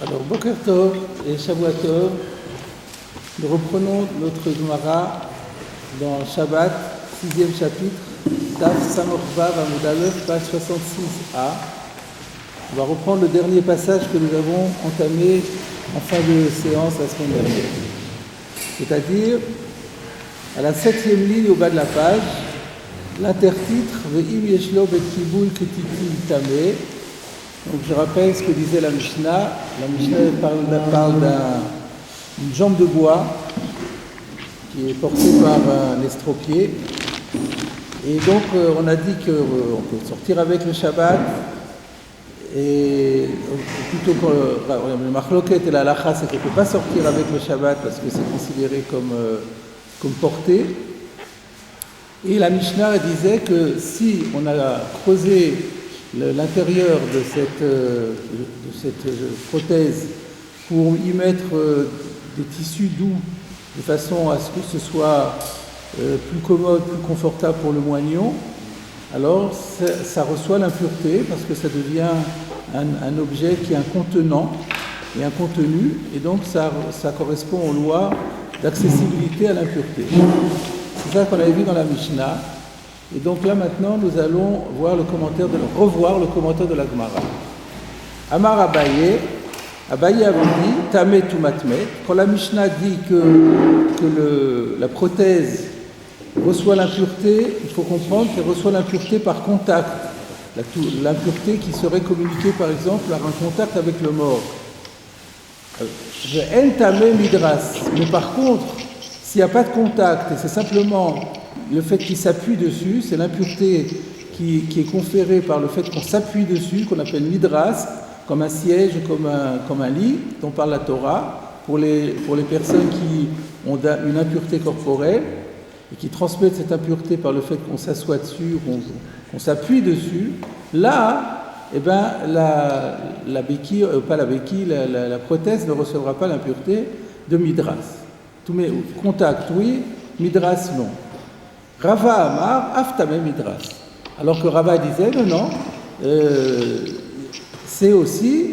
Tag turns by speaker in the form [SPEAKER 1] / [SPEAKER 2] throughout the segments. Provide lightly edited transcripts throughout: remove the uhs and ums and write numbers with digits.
[SPEAKER 1] Alors, Boker Tov et Shavua Tov, nous reprenons notre Gemara dans Shabbat, 6e chapitre, Daf Samor Vav Amud Aleph, page 66a. On va reprendre le dernier passage que nous avons entamé en fin de séance la semaine dernière. C'est-à-dire, à la 7e ligne au bas de la page, l'intertitre Ve'im yeshlo bet kibul ketiti tameh. Donc je rappelle ce que disait la Mishnah. La Mishnah parle d'une jambe de bois qui est portée par un estropié. Et donc on a dit qu'on peut sortir avec le Shabbat, et plutôt que le Machloket et la Halacha, c'est qu'on ne peut pas sortir avec le Shabbat parce que c'est considéré comme porté. Et la Mishnah disait que si on a creusé l'intérieur de cette prothèse pour y mettre des tissus doux de façon à ce que ce soit plus commode, plus confortable pour le moignon, alors ça reçoit l'impureté parce que ça devient un objet qui est un contenant et un contenu, et donc ça correspond aux lois d'accessibilité à l'impureté. C'est ça qu'on avait vu dans la Mishnah. Et donc là maintenant nous allons revoir le commentaire de la Gemara. Amar Abaye avait dit Tameh tu matmet. Quand la Mishnah dit que la prothèse reçoit l'impureté, il faut comprendre qu'elle reçoit l'impureté par contact. L'impureté qui serait communiquée par exemple par un contact avec le mort. En tameh midras. Mais par contre, s'il n'y a pas de contact et c'est simplement le fait qu'il s'appuie dessus, c'est l'impureté qui est conférée par le fait qu'on s'appuie dessus, qu'on appelle midras, comme un siège, comme un lit, dont parle la Torah, pour les personnes qui ont une impureté corporelle et qui transmettent cette impureté par le fait qu'on s'assoit dessus, qu'on s'appuie dessus. Là, eh ben, la béquille, pas la béquille, la prothèse ne recevra pas l'impureté de midras. Tous mes contacts, oui, midras, non. Rava Amar, Aftameh midras. Alors que Rava disait, non, c'est aussi,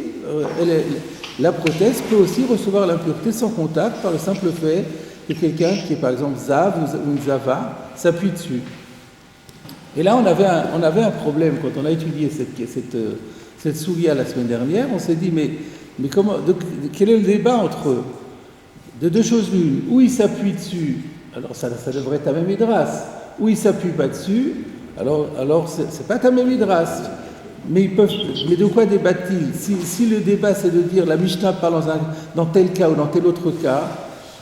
[SPEAKER 1] la prothèse peut aussi recevoir l'impureté sans contact par le simple fait que quelqu'un qui est par exemple Zav ou une Zava s'appuie dessus. Et là, on avait un problème quand on a étudié cette soulia la semaine dernière. On s'est dit, mais quel est le débat entre eux? De deux choses l'une, où il s'appuie dessus, alors ça devrait être Tameh midras. Où il ne s'appuie pas dessus, alors c'est pas Tameh midras. Mais de quoi débattent-ils? Si le débat c'est de dire la Mishnah parle dans tel cas ou dans tel autre cas,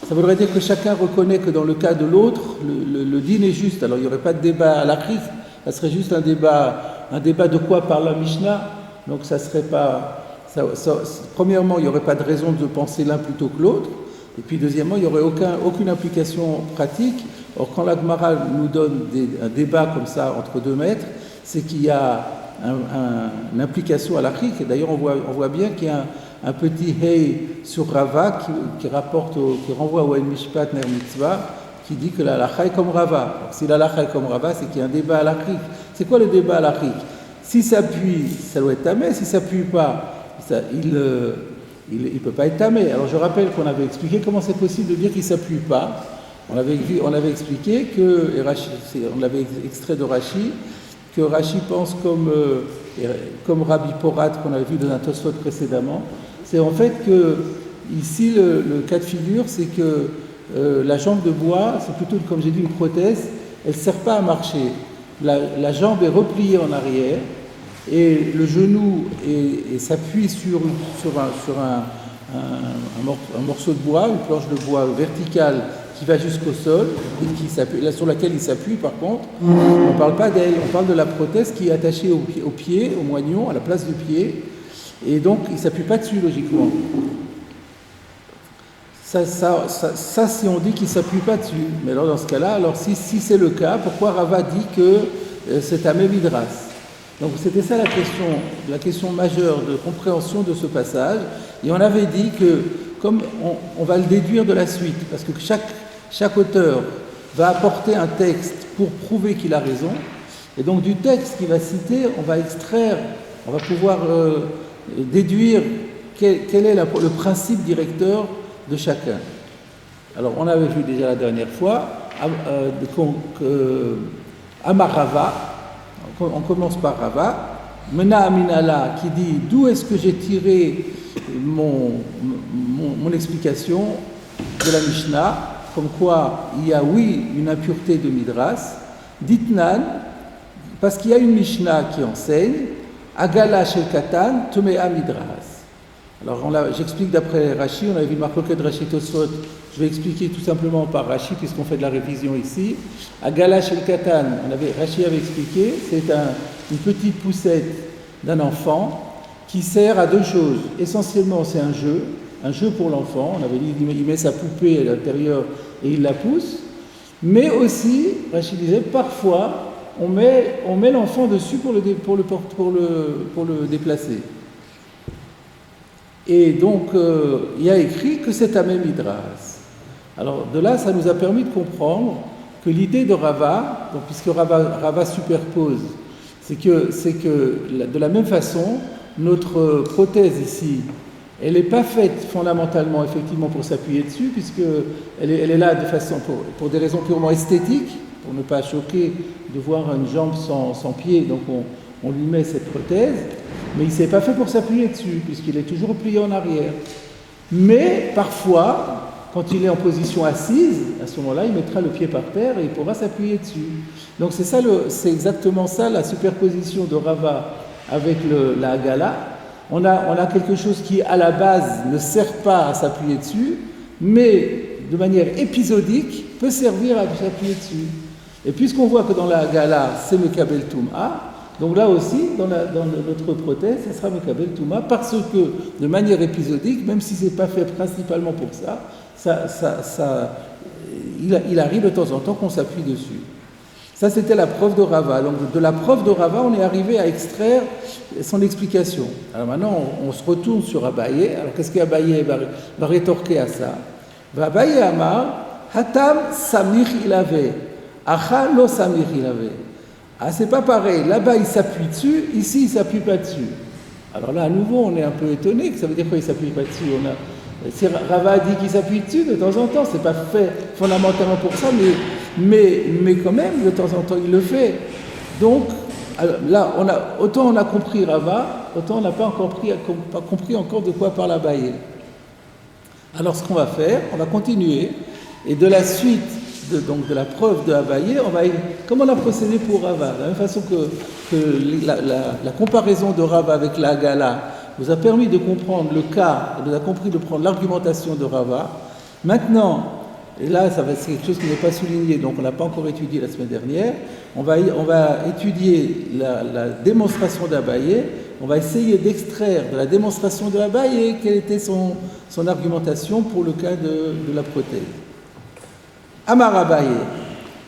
[SPEAKER 1] ça voudrait dire que chacun reconnaît que dans le cas de l'autre, le din est juste. Alors il n'y aurait pas de débat à la crise, ça serait juste un débat de quoi parle la Mishnah. Donc ça serait pas. Premièrement, il n'y aurait pas de raison de penser l'un plutôt que l'autre. Et puis deuxièmement, il n'y aurait aucune implication pratique. Or, quand la Gemara nous donne un débat comme ça entre deux maîtres, c'est qu'il y a une implication à la chik. Et d'ailleurs, on voit bien qu'il y a un petit hey sur Rava qui renvoie au El Mishpat Ner Mitzvah, qui dit que la halacha est comme Rava. Alors, si la halacha est comme Rava, c'est qu'il y a un débat à la chik. C'est quoi le débat à la chik? Si ça appuie, ça doit être tameh. Si ça appuie pas, il ne peut pas être tameh. Alors je rappelle qu'on avait expliqué comment c'est possible de dire qu'il ne s'appuie pas. On avait expliqué on l'avait extrait de Rashi, que Rashi pense comme Rabbi Porat qu'on avait vu dans un Tosfot précédemment. C'est en fait que ici le cas de figure, c'est que la jambe de bois, c'est plutôt comme j'ai dit une prothèse, elle ne sert pas à marcher. La jambe est repliée en arrière et le genou s'appuie sur un morceau de bois, une planche de bois verticale qui va jusqu'au sol, et sur laquelle il s'appuie par contre. On ne parle pas d'elle, on parle de la prothèse qui est attachée au pied, au moignon, à la place du pied, et donc il ne s'appuie pas dessus logiquement. Ça si on dit qu'il ne s'appuie pas dessus. Mais alors dans ce cas-là, si c'est le cas, pourquoi Rava dit que c'est Tameh midras? Donc c'était ça la question majeure de compréhension de ce passage, et on avait dit que comme on va le déduire de la suite, parce que chaque auteur va apporter un texte pour prouver qu'il a raison, et donc du texte qu'il va citer, on va pouvoir déduire quel est le principe directeur de chacun. Alors, on avait vu déjà la dernière fois, Amar Rava, on commence par Rava, Mena Aminala qui dit d'où est-ce que j'ai tiré mon explication de la Mishnah, comme quoi il y a oui une impureté de Midras, Ditnan, parce qu'il y a une Mishnah qui enseigne, Agala shel Katan, Tumea Midras. Alors j'explique d'après Rashi, on avait vu le marcoquet de Rashi Tosfot, je vais expliquer tout simplement par Rashi, puisqu'on fait de la révision ici. Agala shel Katan, Rashi avait expliqué, c'est une petite poussette d'un enfant qui sert à deux choses. Essentiellement, c'est un jeu pour l'enfant. On avait dit il met sa poupée à l'intérieur et il la pousse. Mais aussi, Rashi disait, parfois, on met l'enfant dessus pour le déplacer. Et donc, il y a écrit que c'est Tamé Midras. Alors, de là, ça nous a permis de comprendre que l'idée de Rava, donc, puisque Rava superpose, c'est que de la même façon, notre prothèse ici, elle n'est pas faite fondamentalement, effectivement, pour s'appuyer dessus, puisqu'elle est là de façon, pour des raisons purement esthétiques, pour ne pas choquer de voir une jambe sans pied, donc on lui met cette prothèse, mais il ne s'est pas fait pour s'appuyer dessus, puisqu'il est toujours plié en arrière. Mais parfois, quand il est en position assise, à ce moment-là, il mettra le pied par terre et il pourra s'appuyer dessus. Donc c'est exactement ça la superposition de Rava avec la Hagala. On a quelque chose qui, à la base, ne sert pas à s'appuyer dessus, mais de manière épisodique, peut servir à s'appuyer dessus. Et puisqu'on voit que dans la Hagala, c'est Mekabel Touma, donc là aussi, dans notre prothèse, ça sera Mekabel Touma, parce que, de manière épisodique, même si ce n'est pas fait principalement pour ça, il arrive de temps en temps qu'on s'appuie dessus. Ça, c'était la preuve de Rava. Donc, de la preuve de Rava, on est arrivé à extraire son explication. Alors maintenant, on se retourne sur Abaye. Alors, qu'est-ce qu'Abaye va rétorquer à ça? Abaye Amar, Hatam Samir Ilave, Acha lo Samir Ilave. Ah, c'est pas pareil. Là-bas, il s'appuie dessus, ici, il ne s'appuie pas dessus. Alors là, à nouveau, on est un peu étonné, que ça veut dire quoi, il ne s'appuie pas dessus? Si Rava dit qu'il s'appuie dessus, de temps en temps, c'est pas fait fondamentalement pour ça, mais quand même, de temps en temps, il le fait. Donc, là, autant on a compris Rava, autant on n'a pas compris encore de quoi parle Abaye. Alors, ce qu'on va faire, on va continuer, et de la suite de la preuve de Abaye, comme on a procédé pour Rava, de la même façon que la comparaison de Rava avec la Hagala vous a permis de comprendre le cas, vous a compris de prendre l'argumentation de Rava. Maintenant, et là, c'est quelque chose qui n'est pas souligné, donc on n'a pas encore étudié la semaine dernière, on va étudier la démonstration d'Abaye, on va essayer d'extraire de la démonstration de Abaye quelle était son argumentation pour le cas de la prothèse. Amar Abaye.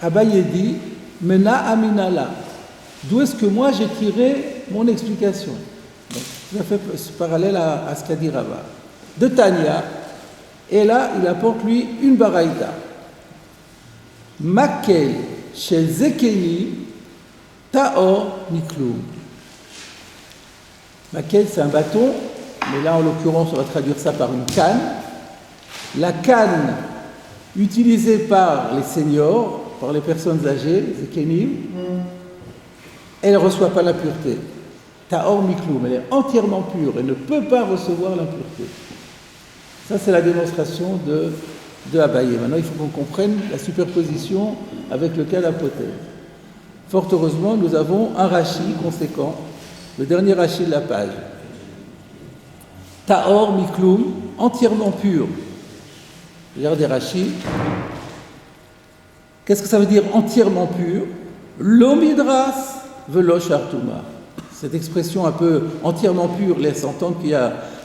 [SPEAKER 1] Abaye dit, Mena Aminala. D'où est-ce que moi j'ai tiré mon explication? Donc, ça fait parallèle à ce qu'a dit Rava. De Tanya, et là, il apporte lui une baraïta. Makel chez Zekeni, Taor Niklum. Makel, c'est un bâton, mais là, en l'occurrence, on va traduire ça par une canne. La canne utilisée par les seniors, par les personnes âgées, Zekenim, elle ne reçoit pas la pureté. Taor Mikloum, elle est entièrement pure, elle ne peut pas recevoir l'impureté. Ça, c'est la démonstration de Abaye. Maintenant, il faut qu'on comprenne la superposition avec le cas d'hypothèse. Fort heureusement, nous avons un Rashi conséquent, le dernier Rashi de la page. Taor Mikloum, entièrement pur. Regardez Rashi. Qu'est-ce que ça veut dire entièrement pur? L'omidras velo shartuma. Cette expression un peu entièrement pure laisse entendre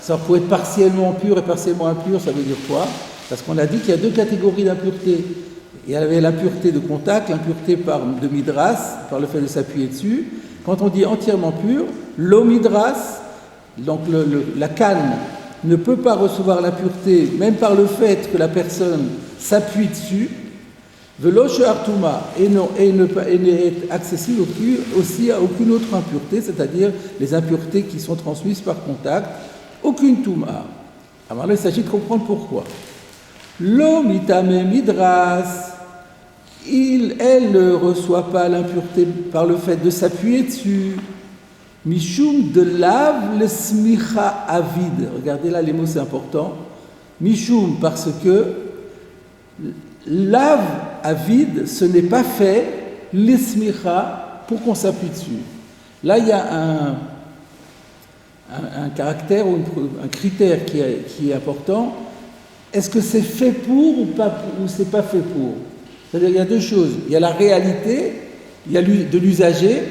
[SPEAKER 1] ça peut être partiellement pur et partiellement impur. Ça veut dire quoi? Parce qu'on a dit qu'il y a deux catégories d'impureté. Il y avait l'impureté de contact, l'impureté de midras, par le fait de s'appuyer dessus. Quand on dit entièrement pur, l'omidras, donc la canne, ne peut pas recevoir l'impureté, même par le fait que la personne s'appuie dessus. Veloche Artuma, et n'est accessible aussi à aucune autre impureté, c'est-à-dire les impuretés qui sont transmises par contact, aucune Touma. Alors là, il s'agit de comprendre pourquoi. L'homme itame midras, elle ne reçoit pas l'impureté par le fait de s'appuyer dessus. Mishum de lave le smicha avid. Regardez là, les mots c'est important. Mishum parce que lave avid, ce n'est pas fait le smicha pour qu'on s'appuie dessus. Là, il y a un caractère ou un critère qui est important. Est-ce que c'est fait pour ou c'est pas fait pour? C'est-à-dire il y a deux choses. Il y a la réalité, il y a de l'usager,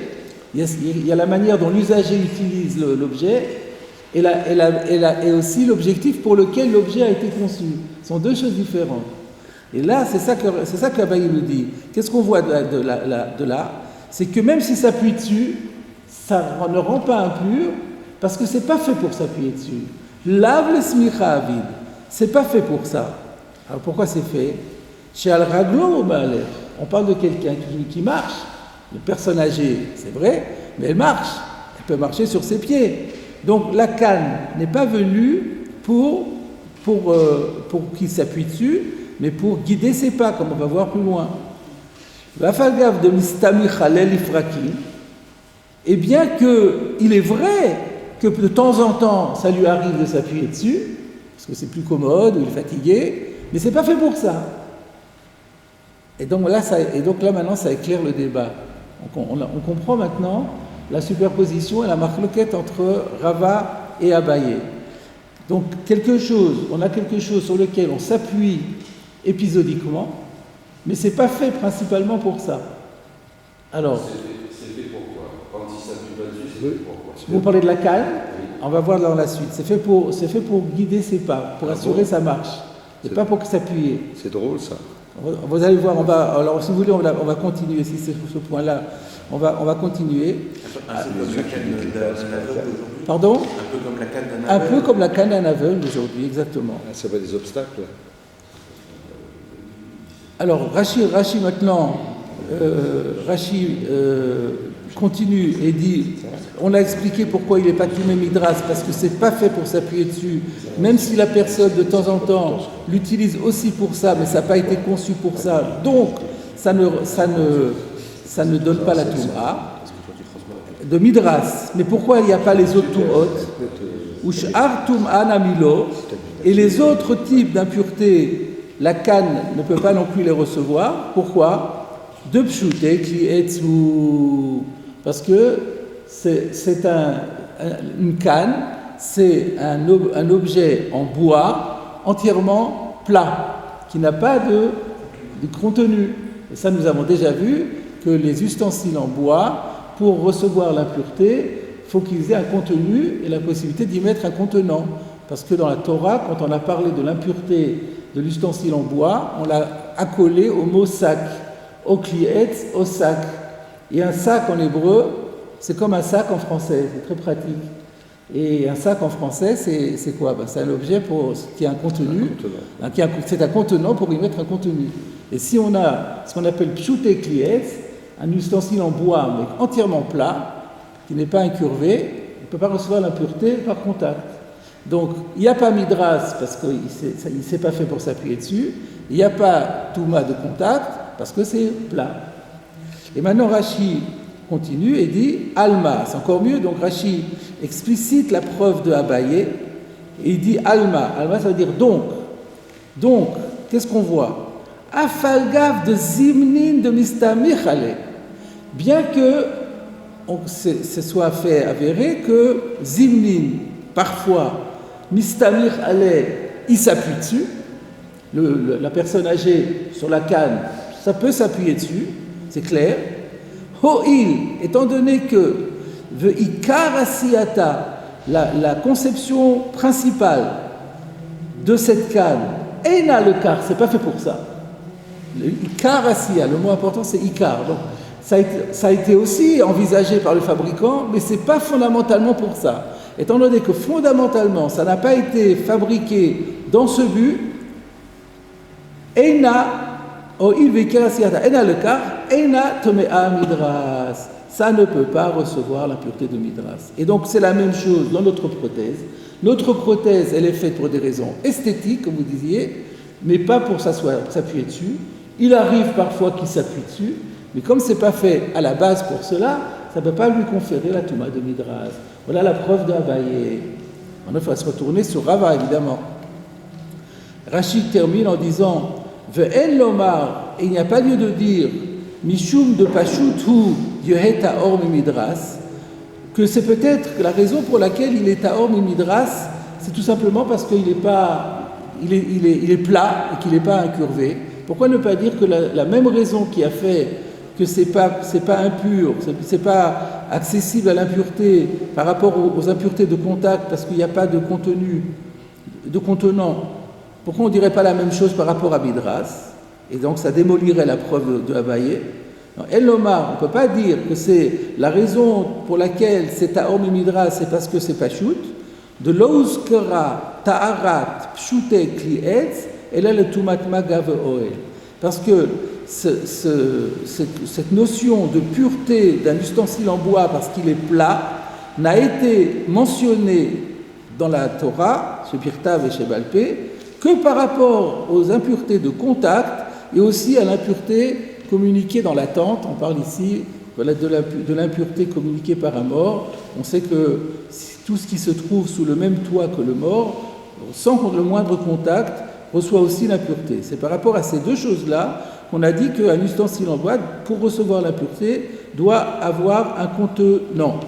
[SPEAKER 1] il y a la manière dont l'usager utilise l'objet et aussi l'objectif pour lequel l'objet a été conçu. Ce sont deux choses différentes. Et là, c'est ça qu'Abaye nous dit. Qu'est-ce qu'on voit de là? C'est que même si s'appuie dessus, ça ne rend pas impur parce que c'est pas fait pour s'appuyer dessus. Lave le smicha avid. C'est pas fait pour ça. Alors pourquoi c'est fait? Chez Al-Raglo, on parle de quelqu'un qui marche. Une personne âgée, c'est vrai, mais elle marche. Elle peut marcher sur ses pieds. Donc la canne n'est pas venue pour qu'il s'appuie dessus, mais pour guider ses pas, comme on va voir plus loin. La falgave de Mistami Khalel Ifraki, et bien qu'il est vrai que de temps en temps, ça lui arrive de s'appuyer dessus, parce que c'est plus commode, ou il est fatigué, mais c'est pas fait pour ça. Et donc là maintenant, ça éclaire le débat. On comprend maintenant la superposition et la marloquette entre Rava et Abaye. Donc on a quelque chose sur lequel on s'appuie épisodiquement, mais c'est pas fait principalement pour ça. Alors,
[SPEAKER 2] c'est fait pourquoi? Quand il s'appuie pas dessus, c'est fait pourquoi?
[SPEAKER 1] Vous parlez de la canne, on va voir dans la suite. C'est fait pour guider ses pas, pour assurer sa marche. C'est pas pour s'appuyer.
[SPEAKER 2] C'est drôle ça.
[SPEAKER 1] Vous allez voir, alors si vous voulez, on va continuer, si c'est ce point-là, on va continuer.
[SPEAKER 3] Un peu comme la canne d'un aveugle.
[SPEAKER 1] Pardon?
[SPEAKER 3] Un peu comme la canne d'un aveugle.
[SPEAKER 1] Un peu comme la canne d'un aveugle aujourd'hui, exactement.
[SPEAKER 2] Ça va des obstacles.
[SPEAKER 1] Alors, Rashi maintenant, continue et dit, on a expliqué pourquoi il n'est pas Toumé Midras, parce que c'est pas fait pour s'appuyer dessus, même si la personne de temps en temps l'utilise aussi pour ça, mais ça n'a pas été conçu pour ça, donc ça ne donne pas la Touma de Midras. Mais pourquoi il n'y a pas les autres Toumot? Ush'ar Toum'an Amilo, et les autres types d'impuretés, la canne ne peut pas non plus les recevoir. Pourquoi? De pshouté kli etzu, parce que c'est une canne, c'est un objet en bois entièrement plat, qui n'a pas de contenu. Et ça, nous avons déjà vu que les ustensiles en bois, pour recevoir l'impureté, il faut qu'ils aient un contenu et la possibilité d'y mettre un contenant. Parce que dans la Torah, quand on a parlé de l'impureté de l'ustensile en bois, on l'a accolé au mot sac. Au klietz, au sac. Et un sac en hébreu, c'est comme un sac en français, c'est très pratique. Et un sac en français, c'est quoi? C'est un objet qui a un contenu, c'est un contenant pour y mettre un contenu. Et si on a ce qu'on appelle pshouté klietz, un ustensile en bois, mais entièrement plat, qui n'est pas incurvé, on ne peut pas recevoir l'impureté par contact. Donc, il n'y a pas midras, parce qu'il ne s'est pas fait pour s'appuyer dessus, il n'y a pas touma de contact, parce que c'est plat. Et maintenant Rashi continue et dit Alma, c'est encore mieux, donc Rashi explicite la preuve de Abaye, et il dit Alma, Alma ça veut dire donc, qu'est-ce qu'on voit? Afalgav de Zimnin de Mistamichale, bien que ce soit fait avéré que Zimnin, parfois, Mistamichale, il s'appuie dessus, la personne âgée sur la canne, ça peut s'appuyer dessus, c'est clair. Ho'il, étant donné que Ikar Asiyata, la conception principale de cette canne, Ena le car, c'est pas fait pour ça. Le Ikar Asiya, le mot important c'est Ikar. Donc ça a été aussi envisagé par le fabricant, mais c'est pas fondamentalement pour ça. Étant donné que fondamentalement ça n'a pas été fabriqué dans ce but, Ena le car, eina tomea midras. Ça ne peut pas recevoir l'impureté de midras. Et donc c'est la même chose dans notre prothèse. Notre prothèse, elle est faite pour des raisons esthétiques, comme vous disiez, mais pas pour s'appuyer dessus. Il arrive parfois qu'il s'appuie dessus, mais comme c'est pas fait à la base pour cela, ça ne peut pas lui conférer la touma de midras. Voilà la preuve de Abaye. Maintenant, il faut se retourner sur Rava, évidemment. Rachid termine en disant Ve'en lomar, et il n'y a pas lieu de dire Mishum de Pashut hu Yoheta or midras, que c'est peut-être la raison pour laquelle il est à or midras, c'est tout simplement parce qu'il n'est pas, il est plat et qu'il n'est pas incurvé. Pourquoi ne pas dire que la même raison qui a fait que c'est pas impur, c'est pas accessible à l'impureté par rapport aux impuretés de contact parce qu'il n'y a pas de contenu, de contenant. Pourquoi on ne dirait pas la même chose par rapport à midras? Et donc ça démolirait la preuve de Abaye. El Lomar, on ne peut pas dire que c'est la raison pour laquelle c'est Taor Midras, c'est parce que c'est Pashut. De l'Ouzkara, Ta'arat, Pshute, Klietz, et là le Tumat Magav Oel. Parce que cette notion de pureté d'un ustensile en bois parce qu'il est plat n'a été mentionnée dans la Torah, chez Pirtav et chez Balpé, que par rapport aux impuretés de contact et aussi à l'impureté communiquée dans la tente. On parle ici de l'impureté communiquée par un mort. On sait que tout ce qui se trouve sous le même toit que le mort, sans le moindre contact, reçoit aussi l'impureté. C'est par rapport à ces deux choses-là qu'on a dit qu'un ustensile en bois, pour recevoir l'impureté, doit avoir un contenant.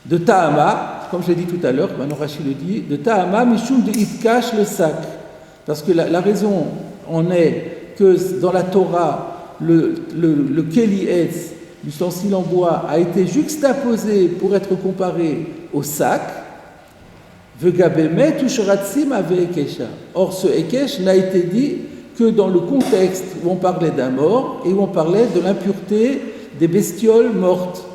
[SPEAKER 1] De Ta'ama, comme je l'ai dit tout à l'heure, maintenant Rachid le dit, de Ta'ama, Mishum de Itkash le sac. Parce que la raison en est que dans la Torah, le Keli Etz, l'ustensile en bois, a été juxtaposé pour être comparé au sac. Or, ce Ekesh n'a été dit que dans le contexte où on parlait d'un mort et où on parlait de l'impureté des bestioles mortes.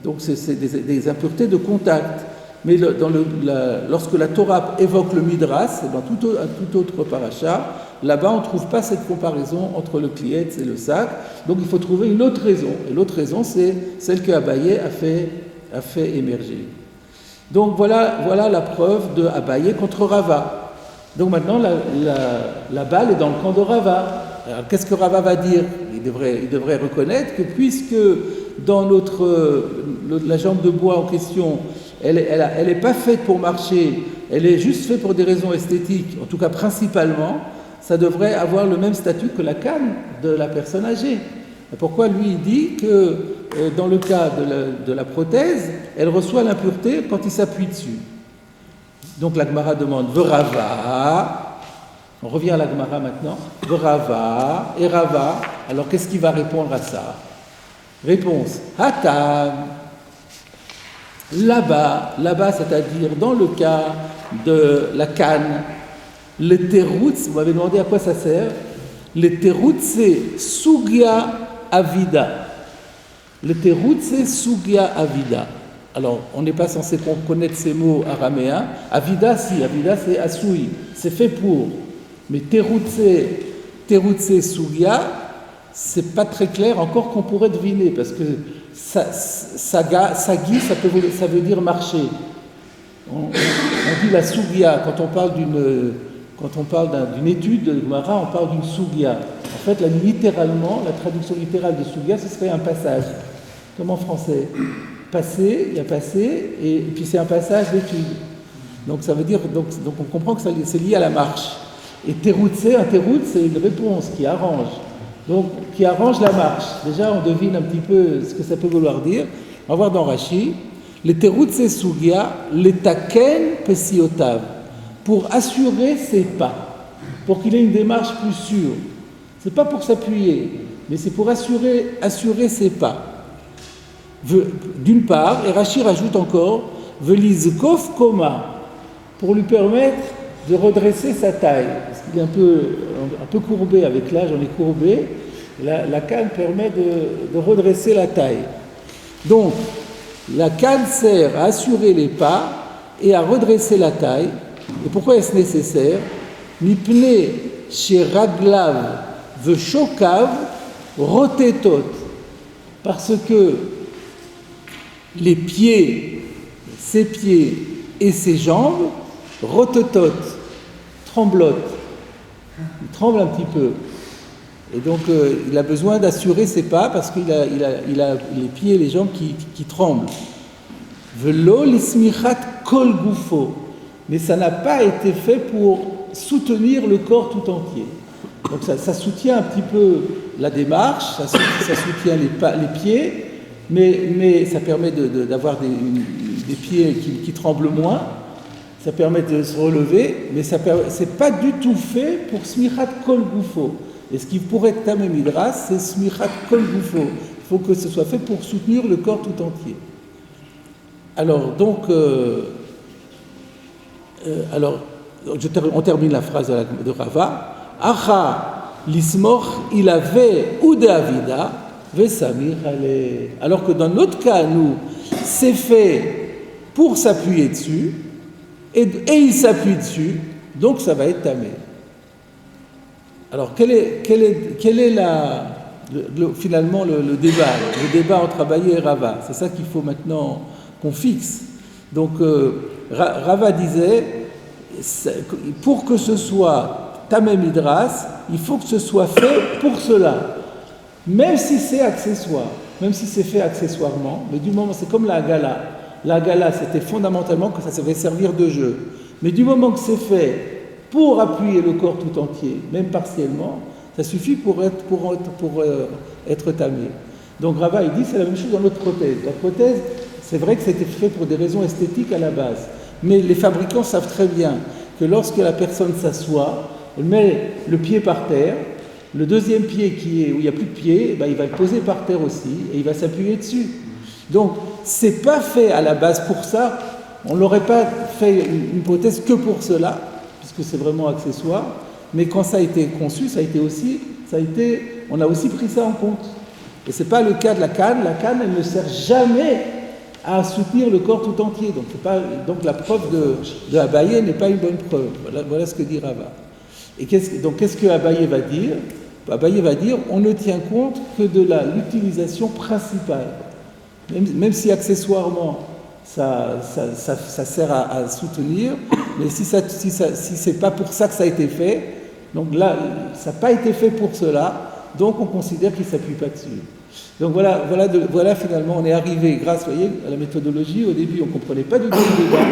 [SPEAKER 1] Donc, c'est des impuretés de contact. Mais lorsque la Torah évoque le Midras, dans tout autre paracha, là-bas, on ne trouve pas cette comparaison entre le klietz et le sac. Donc, il faut trouver une autre raison. Et l'autre raison, c'est celle que Abaye a fait émerger. Donc, voilà la preuve de Abaye contre Rava. Donc, maintenant, la balle est dans le camp de Rava. Alors, qu'est-ce que Rava va dire? Il devrait reconnaître que puisque dans la jambe de bois en question, elle n'est pas faite pour marcher, elle est juste faite pour des raisons esthétiques, en tout cas principalement, ça devrait avoir le même statut que la canne de la personne âgée. Pourquoi lui il dit que dans le cas de la prothèse, elle reçoit l'impureté quand il s'appuie dessus. Donc la Gemara demande Verava, on revient à la Gemara maintenant, Verava et Rava, alors qu'est-ce qu'il va répondre à ça? Réponse Hatam. Là-bas, c'est-à-dire dans le cas de la canne, le teroutz, vous m'avez demandé à quoi ça sert. Le teroutz, c'est Sugya Avida. Le teroutz, c'est Sugya Avida. Alors, on n'est pas censé connaître ces mots araméens. Avida, si, Avida, c'est Asui, c'est fait pour. Mais teroutz, Sugya, c'est pas très clair encore qu'on pourrait deviner, parce que Sagi, ça veut dire marcher. On dit la Sugya, quand on parle d'une étude de Gemara, on parle d'une Sugya. En fait, littéralement, la traduction littérale de Sugya, ce serait un passage, comme en français. Passer, il y a passé, et puis c'est un passage d'étude. Donc ça veut dire, donc on comprend que c'est lié à la marche. Et un teroutz, c'est une réponse qui arrange. Donc, qui arrange la marche. Déjà, on devine un petit peu ce que ça peut vouloir dire. On va voir dans Rashi. Le teroutz c'est sugya, le taken pesiotav, pour assurer ses pas, pour qu'il ait une démarche plus sûre. C'est pas pour s'appuyer, mais c'est pour assurer ses pas. D'une part, et Rashi rajoute encore, velizkov koma, pour lui permettre de redresser sa taille, parce qu'il est un peu courbé avec l'âge, on est courbé. La canne permet de redresser la taille. Donc, la canne sert à assurer les pas et à redresser la taille. Et pourquoi est-ce nécessaire? Mipne chez raglav veshokav rotetot. Parce que les pieds, ses pieds et ses jambes rotototent, tremblotent, il tremble un petit peu. Et donc il a besoin d'assurer ses pas parce qu'il a les pieds et les jambes qui tremblent. Velo lismichat kol gufo. Mais ça n'a pas été fait pour soutenir le corps tout entier. Donc ça soutient un petit peu la démarche, ça soutient les pieds, mais ça permet d'avoir des pieds qui tremblent moins, ça permet de se relever, mais c'est pas du tout fait pour smichat kol gufo. Et ce qui pourrait être tamé midras, c'est smichat kol gufo. Il faut que ce soit fait pour soutenir le corps tout entier. Alors, donc, on termine la phrase de Rava. Acha lismoch il avait ou Davida vesamir ale. Alors que dans notre cas, nous, c'est fait pour s'appuyer dessus, et il s'appuie dessus, donc ça va être tamé. Alors, quel est finalement le débat entre Abaye et Rava? C'est ça qu'il faut maintenant qu'on fixe. Donc, Rava disait, pour que ce soit tamé midras, il faut que ce soit fait pour cela, même si c'est accessoire, même si c'est fait accessoirement, mais du moment, c'est comme la gala. La gala, c'était fondamentalement que ça devait servir de jeu. Mais du moment que c'est fait pour appuyer le corps tout entier, même partiellement, ça suffit pour être tamé. Donc Rava, il dit, c'est la même chose dans notre prothèse. La prothèse, c'est vrai que c'était fait pour des raisons esthétiques à la base, mais les fabricants savent très bien que lorsque la personne s'assoit, elle met le pied par terre, le deuxième pied où il n'y a plus de pied, il va le poser par terre aussi, et il va s'appuyer dessus. Donc, c'est pas fait à la base pour ça, on ne l'aurait pas fait une prothèse que pour cela, puisque c'est vraiment accessoire, mais quand ça a été conçu, on a aussi pris ça en compte. Et ce n'est pas le cas de la canne, elle ne sert jamais à soutenir le corps tout entier. Donc la preuve de Abaye n'est pas une bonne preuve. Voilà ce que dit Rava. Et qu'est-ce que Abaye va dire? Abaye va dire, on ne tient compte que de l'utilisation principale. Même si accessoirement, ça sert à soutenir, mais si c'est pas pour ça que ça a été fait, donc là, ça n'a pas été fait pour cela, donc on considère qu'il ne s'appuie pas dessus. Donc voilà finalement, on est arrivé, grâce à la méthodologie, au début on ne comprenait pas du tout le débat,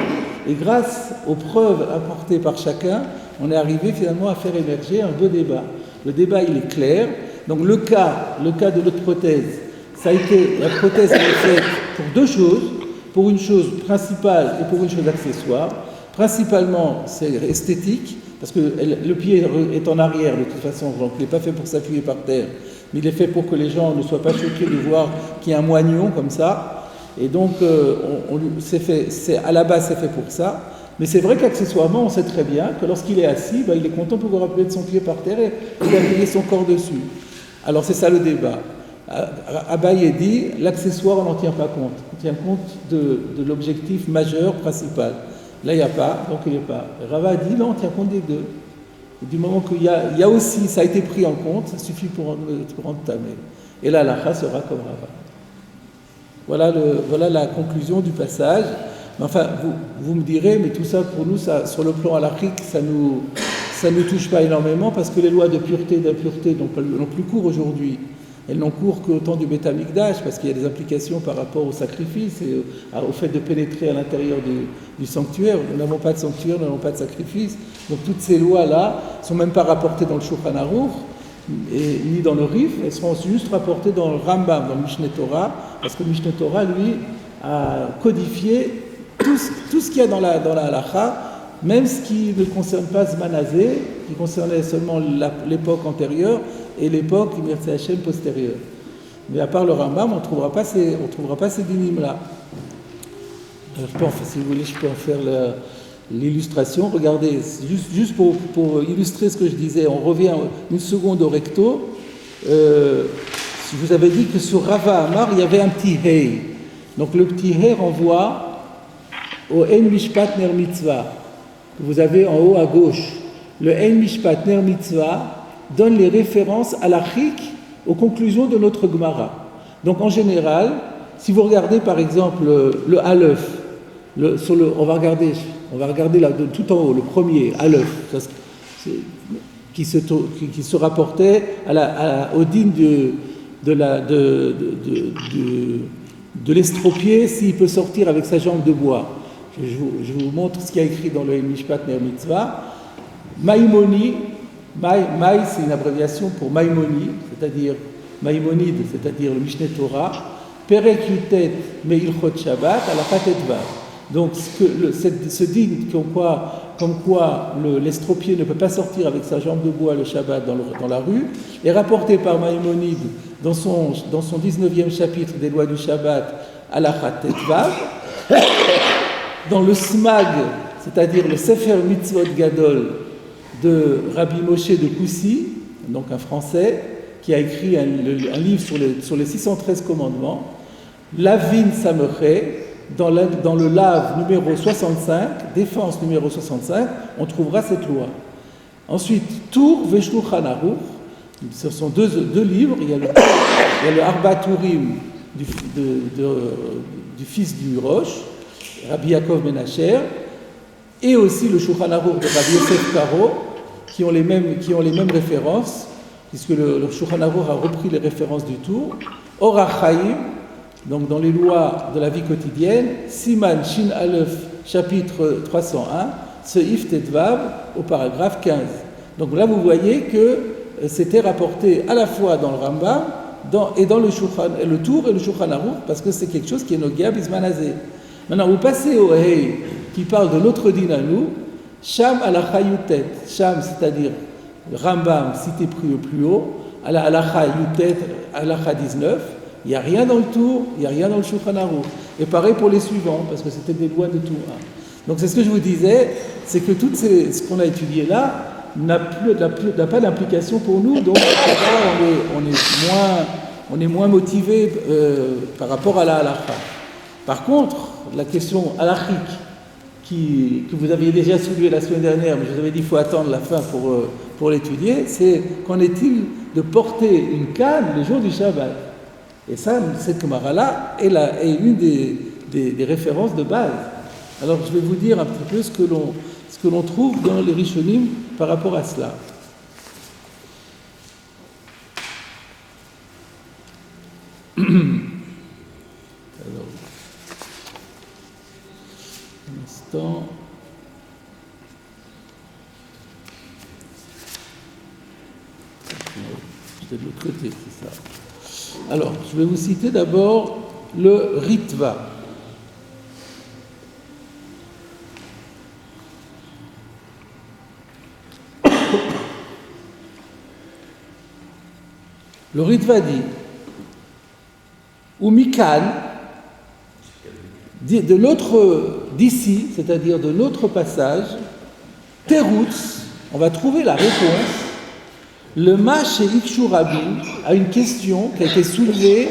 [SPEAKER 1] et grâce aux preuves apportées par chacun, on est arrivé finalement à faire émerger un beau débat. Le débat, il est clair. Donc le cas de notre prothèse, la prothèse est faite pour deux choses, pour une chose principale et pour une chose accessoire. Principalement, c'est esthétique, parce que le pied est en arrière de toute façon, donc il n'est pas fait pour s'appuyer par terre, mais il est fait pour que les gens ne soient pas choqués de voir qu'il y a un moignon comme ça. Et donc, à la base, c'est fait pour ça. Mais c'est vrai qu'accessoirement, on sait très bien que lorsqu'il est assis, il est content de pouvoir appuyer de son pied par terre et d'appuyer son corps dessus. Alors c'est ça le débat. Abaye dit, l'accessoire, on n'en tient pas compte. On tient compte de l'objectif majeur, principal. Là, il n'y a pas, donc il n'y a pas. Rava dit, non, on tient compte des deux. Et du moment qu'il y a aussi, ça a été pris en compte, ça suffit pour rendre tamé. Et là, l'akha sera comme Rava. Voilà la conclusion du passage. Mais enfin, vous me direz, mais tout ça, pour nous, ça, sur le plan halachique, ça nous touche pas énormément parce que les lois de pureté et d'impureté n'ont plus cours aujourd'hui. Elles n'ont cours qu'au temps du Beth Amikdash, parce qu'il y a des implications par rapport au sacrifice et au fait de pénétrer à l'intérieur du sanctuaire. Nous n'avons pas de sanctuaire, nous n'avons pas de sacrifice. Donc toutes ces lois-là ne sont même pas rapportées dans le Shulchan Aruch, ni dans le Rif, elles seront juste rapportées dans le Rambam, dans le Mishneh Torah, parce que le Mishneh Torah, lui, a codifié tout ce qu'il y a dans la halacha, même ce qui ne concerne pas Zmanazé, qui concernait seulement l'époque antérieure et l'époque Mirtze Hashem postérieure. Mais à part le Rambam, on ne trouvera pas ces dynimes-là. Si vous voulez, je peux en faire l'illustration. Regardez, juste pour illustrer ce que je disais, on revient une seconde au recto. Je vous avais dit que sur Rava Amar, il y avait un petit hey. Donc le petit hey renvoie au En Mishpat Ner Mitzvah, que vous avez en haut à gauche. Le En Mishpat Ner Mitzvah donne les références halachiques aux conclusions de notre Gemara. Donc en général, si vous regardez par exemple le Aleph, on va regarder là, tout en haut, le premier, Aleph, qui se rapportait au digne de l'estropié s'il peut sortir avec sa jambe de bois. Je vous montre ce qu'il y a écrit dans le Mishpat Ner Mitzvah. Maïmoni, Maï c'est une abréviation pour Maïmoni, c'est-à-dire Maïmonide, c'est-à-dire le Mishneh Torah, Perek Yutet Meilchot Shabbat, Alachat Etvav. Donc ce digne comme quoi l'estropié ne peut pas sortir avec sa jambe de bois le Shabbat dans la rue, est rapporté par Maïmonide dans son 19e chapitre des lois du Shabbat, Alachat Etvav. Dans le Smag, c'est-à-dire le Sefer Mitzvot Gadol de Rabbi Moshe de Koussi, donc un Français, qui a écrit un livre sur les 613 commandements, Lavin Sameché, dans le Lav numéro 65, défense numéro 65, on trouvera cette loi. Ensuite, Tour Veshulchan Aruch, ce sont deux livres, il y a le Arba Turim du fils du Rosh, Rabbi Yaakov Ben Asher, et aussi le Shulchan Aruch de Rabbi Yosef Karo, qui ont les mêmes références, puisque le Shulchan Aruch a repris les références du Tour. Orach Chaim, donc dans les lois de la vie quotidienne, Siman Shin Aleph, chapitre 301, Seif Tetvav, au paragraphe 15. Donc là, vous voyez que c'était rapporté à la fois dans le Rambam et dans le Tour et le Shulchan Aruch, parce que c'est quelque chose qui est Nogia Bismanazé. Maintenant, vous passez au Hey, qui parle de notre din à nous, Sham Alacha Yutet, Sham, c'est-à-dire le Rambam cité plus haut, Alacha Yutet, Alacha 19, il n'y a rien dans le Tour, il n'y a rien dans le Shulchan Aruch. Et pareil pour les suivants, parce que c'était des lois de Tour. Donc c'est ce que je vous disais, c'est que ce qu'on a étudié là n'a pas d'implication pour nous, donc on est moins motivé par rapport à la Halacha. Par contre, la question halachique que vous aviez déjà soulevée la semaine dernière, mais je vous avais dit qu'il faut attendre la fin pour l'étudier, c'est qu'en est-il de porter une canne le jour du Shabbat? Et ça, cette Gemara-là est une des références de base. Alors je vais vous dire un petit peu ce que l'on trouve dans les Rishonim par rapport à cela. J'étais de l'autre côté, c'est ça. Alors, je vais vous citer d'abord le Ritva. Le Ritva dit ou Mikan, d'ici, c'est-à-dire de notre passage, Teroutz, on va trouver la réponse. Le Mash et Ikshu Rabbi a une question qui a été soulevée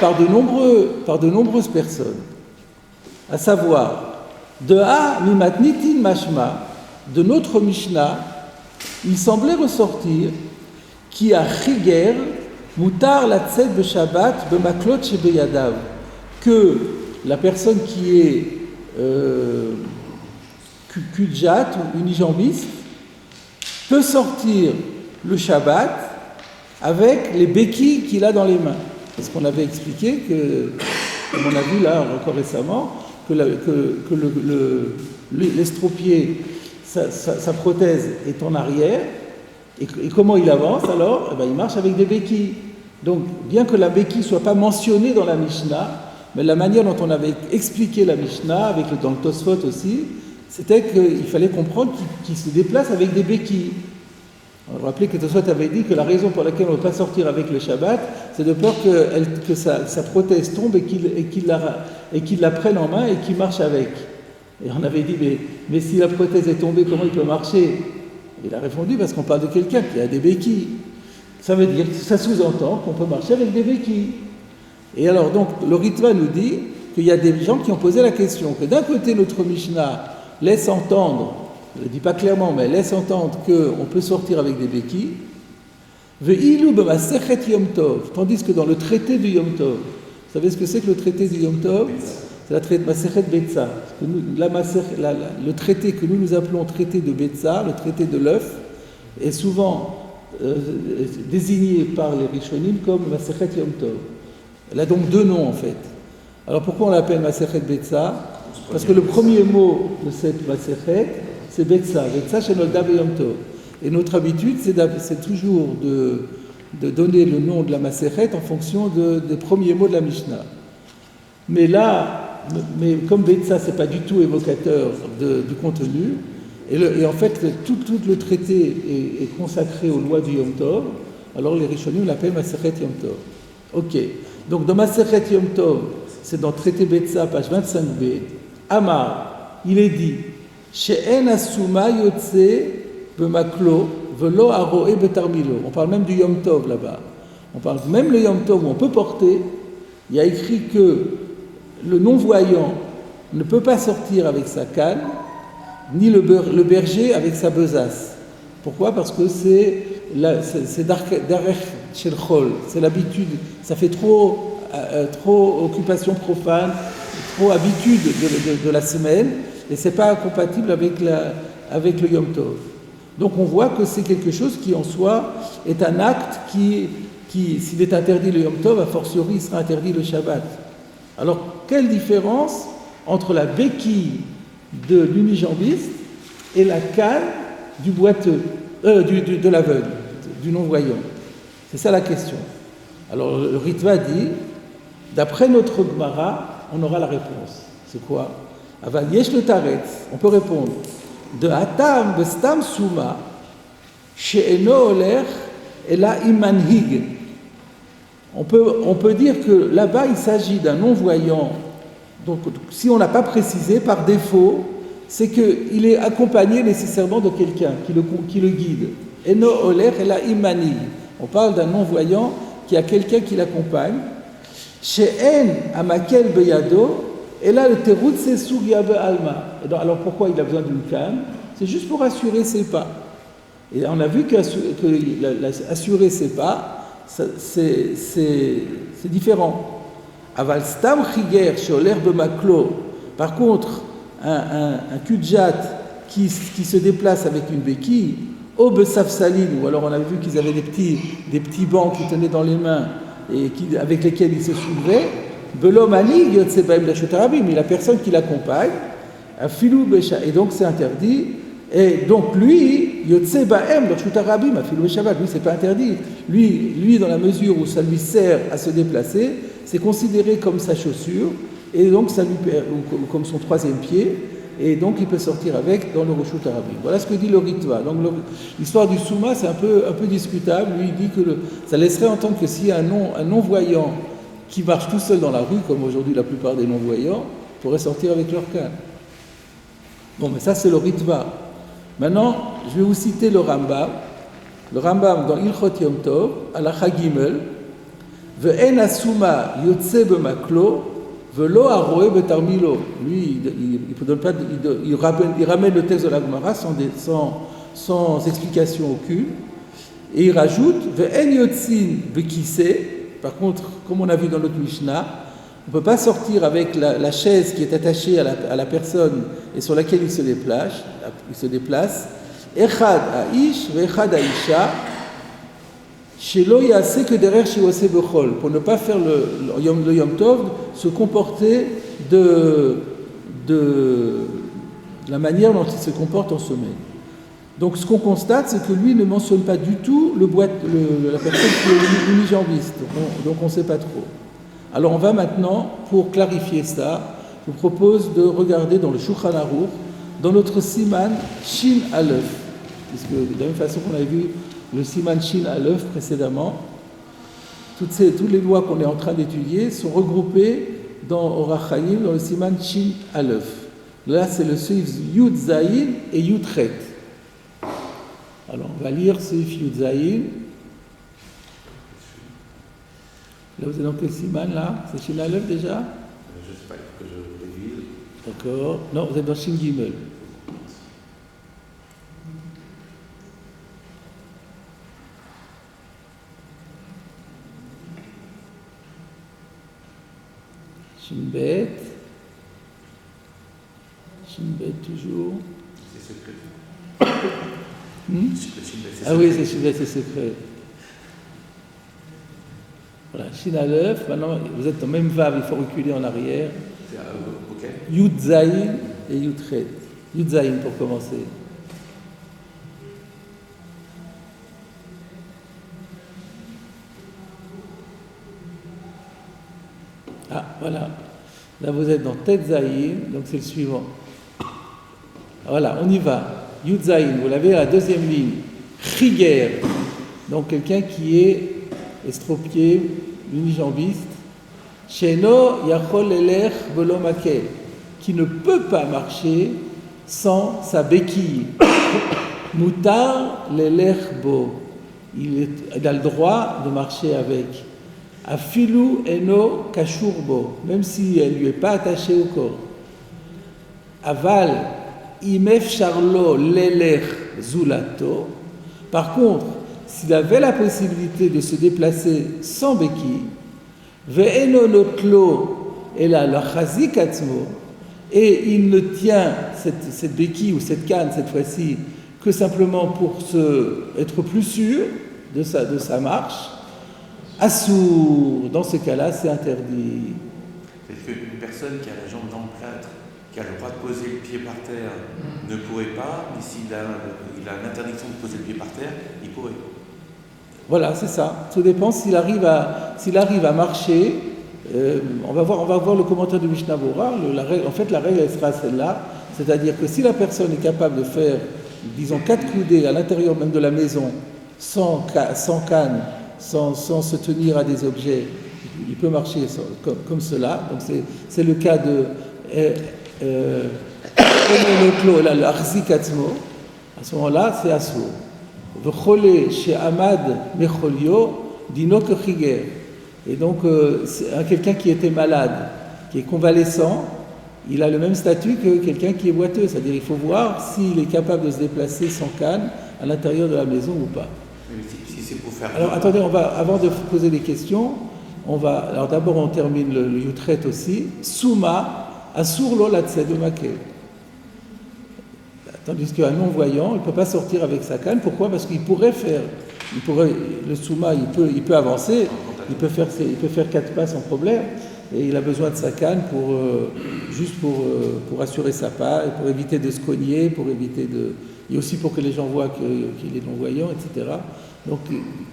[SPEAKER 1] par de nombreuses personnes, à savoir, de A Mimatnitin Mashma, de notre Mishnah, il semblait ressortir qui a Chiger, Mutar Latzet Beshabbat Bemaklot Shebeyadav, que la personne qui est kudjat ou unijambiste peut sortir le Shabbat avec les béquilles qu'il a dans les mains. Parce qu'on avait expliqué que, comme on a vu là encore récemment, que l'estropié, sa prothèse est en arrière, et comment il avance alors? Il marche avec des béquilles. Donc, bien que la béquille ne soit pas mentionnée dans la Mishnah, mais la manière dont on avait expliqué la Mishnah, dans le Tosfot aussi, c'était qu'il fallait comprendre qu'il se déplace avec des béquilles. On va rappeler que Tosfot avait dit que la raison pour laquelle on ne veut pas sortir avec le Shabbat, c'est de peur que sa prothèse tombe et qu'il la prenne en main et qu'il marche avec. Et on avait dit, mais si la prothèse est tombée, comment il peut marcher? Il a répondu, parce qu'on parle de quelqu'un qui a des béquilles. Ça veut dire, ça sous-entend qu'on peut marcher avec des béquilles. Et alors, donc, le Ritva nous dit qu'il y a des gens qui ont posé la question, que d'un côté, notre Mishnah laisse entendre, je ne le dis pas clairement, mais laisse entendre qu'on peut sortir avec des béquilles, Ve'ilu b'masechet Yom Tov, tandis que dans le traité du Yom Tov, vous savez ce que c'est que le traité du Yom Tov? C'est la traité de Masechet Betsa. Le traité que nous appelons traité de Betsa, le traité de l'œuf, est souvent désigné par les Rishonim comme Masechet Yom Tov. Elle a donc deux noms en fait. Alors pourquoi on l'appelle Masechet Betsa? Parce que le premier mot de cette Masechet, c'est Betsa. Betsa Shenolda B'Yom Tov. Et notre habitude, c'est toujours de donner le nom de la Masechet en fonction des premiers mots de la Mishnah. Mais comme Betsa, c'est pas du tout évocateur du contenu, et en fait, tout le traité est consacré aux lois du Yom Tov, alors les Rishonim l'appellent Masechet Yom Tov. Ok. Donc dans Masechet Yom Tov, c'est dans traité Betsa, page 25b, Amar, il est dit, She'en asuma yotze b'maklo velo aroe betarmilo. On parle même du Yom Tov là-bas. On parle même le Yom Tov où on peut porter. Il y a écrit que le non-voyant ne peut pas sortir avec sa canne, ni le berger avec sa besace. Pourquoi? Parce que c'est darech shel chol, c'est l'habitude, ça fait trop occupation profane, trop habitude de la semaine, et c'est pas compatible avec le Yom Tov. Donc on voit que c'est quelque chose qui en soi est un acte qui s'il est interdit le Yom Tov, a fortiori il sera interdit le Shabbat. Alors, quelle différence entre la béquille de l'unijambiste et la canne du boiteux, de l'aveugle, du non-voyant? C'est ça la question. Alors, le Ritva dit, d'après notre Gemara, on aura la réponse. C'est quoi? Aval yesh le taretz. On peut répondre. De hatam bestam suma, she'eno oler ela imanhig. On peut dire que là-bas, il s'agit d'un non-voyant. Donc, si on n'a pas précisé, par défaut, c'est qu'il est accompagné nécessairement de quelqu'un qui le guide. Eno oler et la imani. On parle d'un non-voyant qui a quelqu'un qui l'accompagne. She'en amakel beyado, et là, le terout, c'est sugiabe alma. Alors, pourquoi il a besoin d'une canne? C'est juste pour assurer ses pas. Et on a vu qu'assurer ses pas, c'est différent. Aval stam chiger sholer bemaklo. Par contre, un cul-de-jatte qui se déplace avec une béquille, au besafsaline, ou alors on a vu qu'ils avaient des petits bancs qu'ils tenaient dans les mains et avec lesquels ils se soulevaient. Belom ani yotse baem lachut-arabim, mais la personne qui l'accompagne, afilou besha, et donc c'est interdit. Et donc lui, yotse baem lachut-arabim, afilou beshavat, lui c'est pas interdit. Lui, dans la mesure où ça lui sert à se déplacer, c'est considéré comme sa chaussure, et donc ça lui comme son troisième pied, et donc il peut sortir avec dans le Roshut Arabim. Voilà ce que dit le Ritva. Donc l'histoire du Souma, c'est un peu discutable. Lui, il dit que ça laisserait entendre que s'il y a un non-voyant qui marche tout seul dans la rue, comme aujourd'hui la plupart des non-voyants, pourraient sortir avec leur canne. Bon, mais ça c'est le Ritva. Maintenant, je vais vous citer le Rambam. Le Rambam dans Ilchot Yom Tov, Halacha Gimel, Ve'en asuma yotze b'maklo, ve'lo aroe betarmilo. Lui, il ramène le texte de la Gemara sans explication aucune, et il rajoute Ve'en yotzin b'kiseh. Par contre, comme on a vu dans notre Mishnah, on ne peut pas sortir avec la chaise qui est attachée à la personne et sur laquelle il se déplace. Echad ha'ish ve'echad ha'isha, shelo yaseh que derrière shiwaseh bechol, pour ne pas faire le Yom Tov, se comporter de la manière dont il se comporte en semaine. Donc ce qu'on constate, c'est que lui ne mentionne pas du tout la personne qui est unijambiste. Donc on ne sait pas trop. Alors on va maintenant, pour clarifier ça, je vous propose de regarder dans le Shulchan Aruch, dans notre Siman Shin Aleph, puisque de la même façon qu'on avait vu le Siman Shin Aleph précédemment, toutes les lois qu'on est en train d'étudier sont regroupées dans Orach Chaim, dans le Siman Shin Aleph. Là c'est le Seif Yud Zayin et Yud Chet. Alors, on va lire Seif Yud Zayin. Là, vous êtes dans quel siman, là? C'est Shin Aleph déjà?
[SPEAKER 3] Je ne sais pas, il faut que je révise.
[SPEAKER 1] D'accord. Non, vous êtes dans Shin Gimel. Shinbet. Shinbet toujours.
[SPEAKER 3] C'est secret.
[SPEAKER 1] Hmm?
[SPEAKER 3] Le Shinbet, c'est
[SPEAKER 1] Ah oui,
[SPEAKER 3] secret.
[SPEAKER 1] c'est Shinbet, c'est secret. Voilà, Shin Aleph, maintenant vous êtes au même Vav, il faut reculer en arrière.
[SPEAKER 3] C'est ok.
[SPEAKER 1] Yud Zayin et Yud Chet. Yud Zayin pour commencer. Ah, voilà. Là, vous êtes dans Tet Zayin, donc c'est le suivant. Voilà, on y va. Yud Zayin, vous l'avez à la deuxième ligne. Chiger, donc quelqu'un qui est estropié, unijambiste. Sheno Yachol Elech Velo Makel, qui ne peut pas marcher sans sa béquille. Mutar Lelech Bo, il a le droit de marcher avec. Afilu Eno Kashurbo, même si elle ne lui est pas attachée au corps. Aval Imef Charlo Lelech Zulato. Par contre, s'il avait la possibilité de se déplacer sans béquille, Ve'eno Notlo Ela Lachazik Atzmo, et il ne tient cette béquille ou cette canne cette fois-ci que simplement pour être plus sûr de sa marche, Assour, dans ce cas-là, c'est interdit.
[SPEAKER 3] C'est qu'une personne qui a la jambe dans le plâtre, qui a le droit de poser le pied par terre, ne pourrait pas, mais s'il a l'interdiction de poser le pied par terre, il pourrait.
[SPEAKER 1] Voilà, c'est ça. Tout dépend s'il arrive à marcher. On va voir le commentaire du Mishnah Bora. En fait, la règle elle sera celle-là, c'est-à-dire que si la personne est capable de faire, disons, 4 coudées à l'intérieur même de la maison, sans canne, sans se tenir à des objets, il peut marcher comme cela. Donc c'est le cas de l'Arzik Atzmo. À ce moment-là, c'est Assour. V'chole chez Ahmad Mecholio dino kechiger. Et donc, quelqu'un qui était malade, qui est convalescent, il a le même statut que quelqu'un qui est boiteux. C'est-à-dire qu'il faut voir s'il est capable de se déplacer sans canne à l'intérieur de la maison ou pas.
[SPEAKER 3] Si c'est pour faire.
[SPEAKER 1] Alors attendez, avant de poser des questions, alors d'abord on termine le Yutret aussi. Souma, Assour lo la tsedemake. Tandis qu'un non-voyant, il ne peut pas sortir avec sa canne. Pourquoi ? Parce qu'il pourrait le Souma, il peut avancer, il peut faire 4 pas sans problème, et il a besoin de sa canne juste pour assurer sa pas, et pour éviter de se cogner, et aussi pour que les gens voient qu'il est non-voyant, etc. Donc,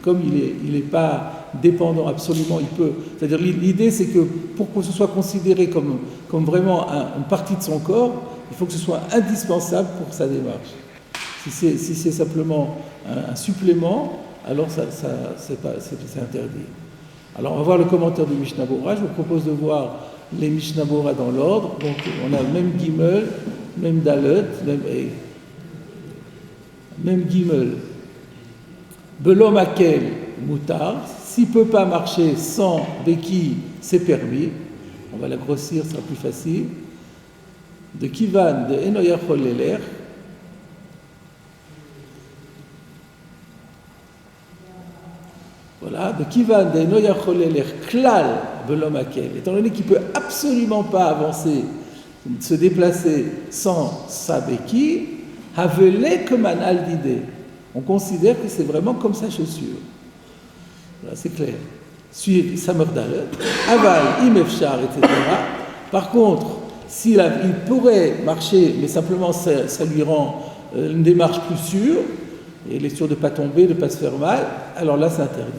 [SPEAKER 1] comme il n'est pas dépendant absolument, il peut. C'est-à-dire, l'idée, c'est que pour que ce soit considéré comme vraiment une partie de son corps, il faut que ce soit indispensable pour sa démarche. Si c'est simplement un supplément, alors c'est interdit. Alors, on va voir le commentaire du Mishnah Bora. Je vous propose de voir les Mishnah Bora dans l'ordre. Donc, on a même Gimel, même Dalet, même Gimel. Belo Makel Moutar, s'il ne peut pas marcher sans béquille, c'est permis. On va la grossir, ça sera plus facile. De Kivan, de Eno Yachol Leler. Voilà, de Kivan, de Eno Yachol Leler, Klal Belo Makel. Étant donné qu'il ne peut absolument pas avancer, se déplacer sans sa béquille, Havele Keman Aldide. On considère que c'est vraiment comme sa chaussure. Voilà, c'est clair. Suivre Samerdale, Aval, Imefchar, etc. Par contre, il pourrait marcher, mais simplement ça lui rend une démarche plus sûre, et il est sûr de ne pas tomber, de ne pas se faire mal, alors là c'est interdit.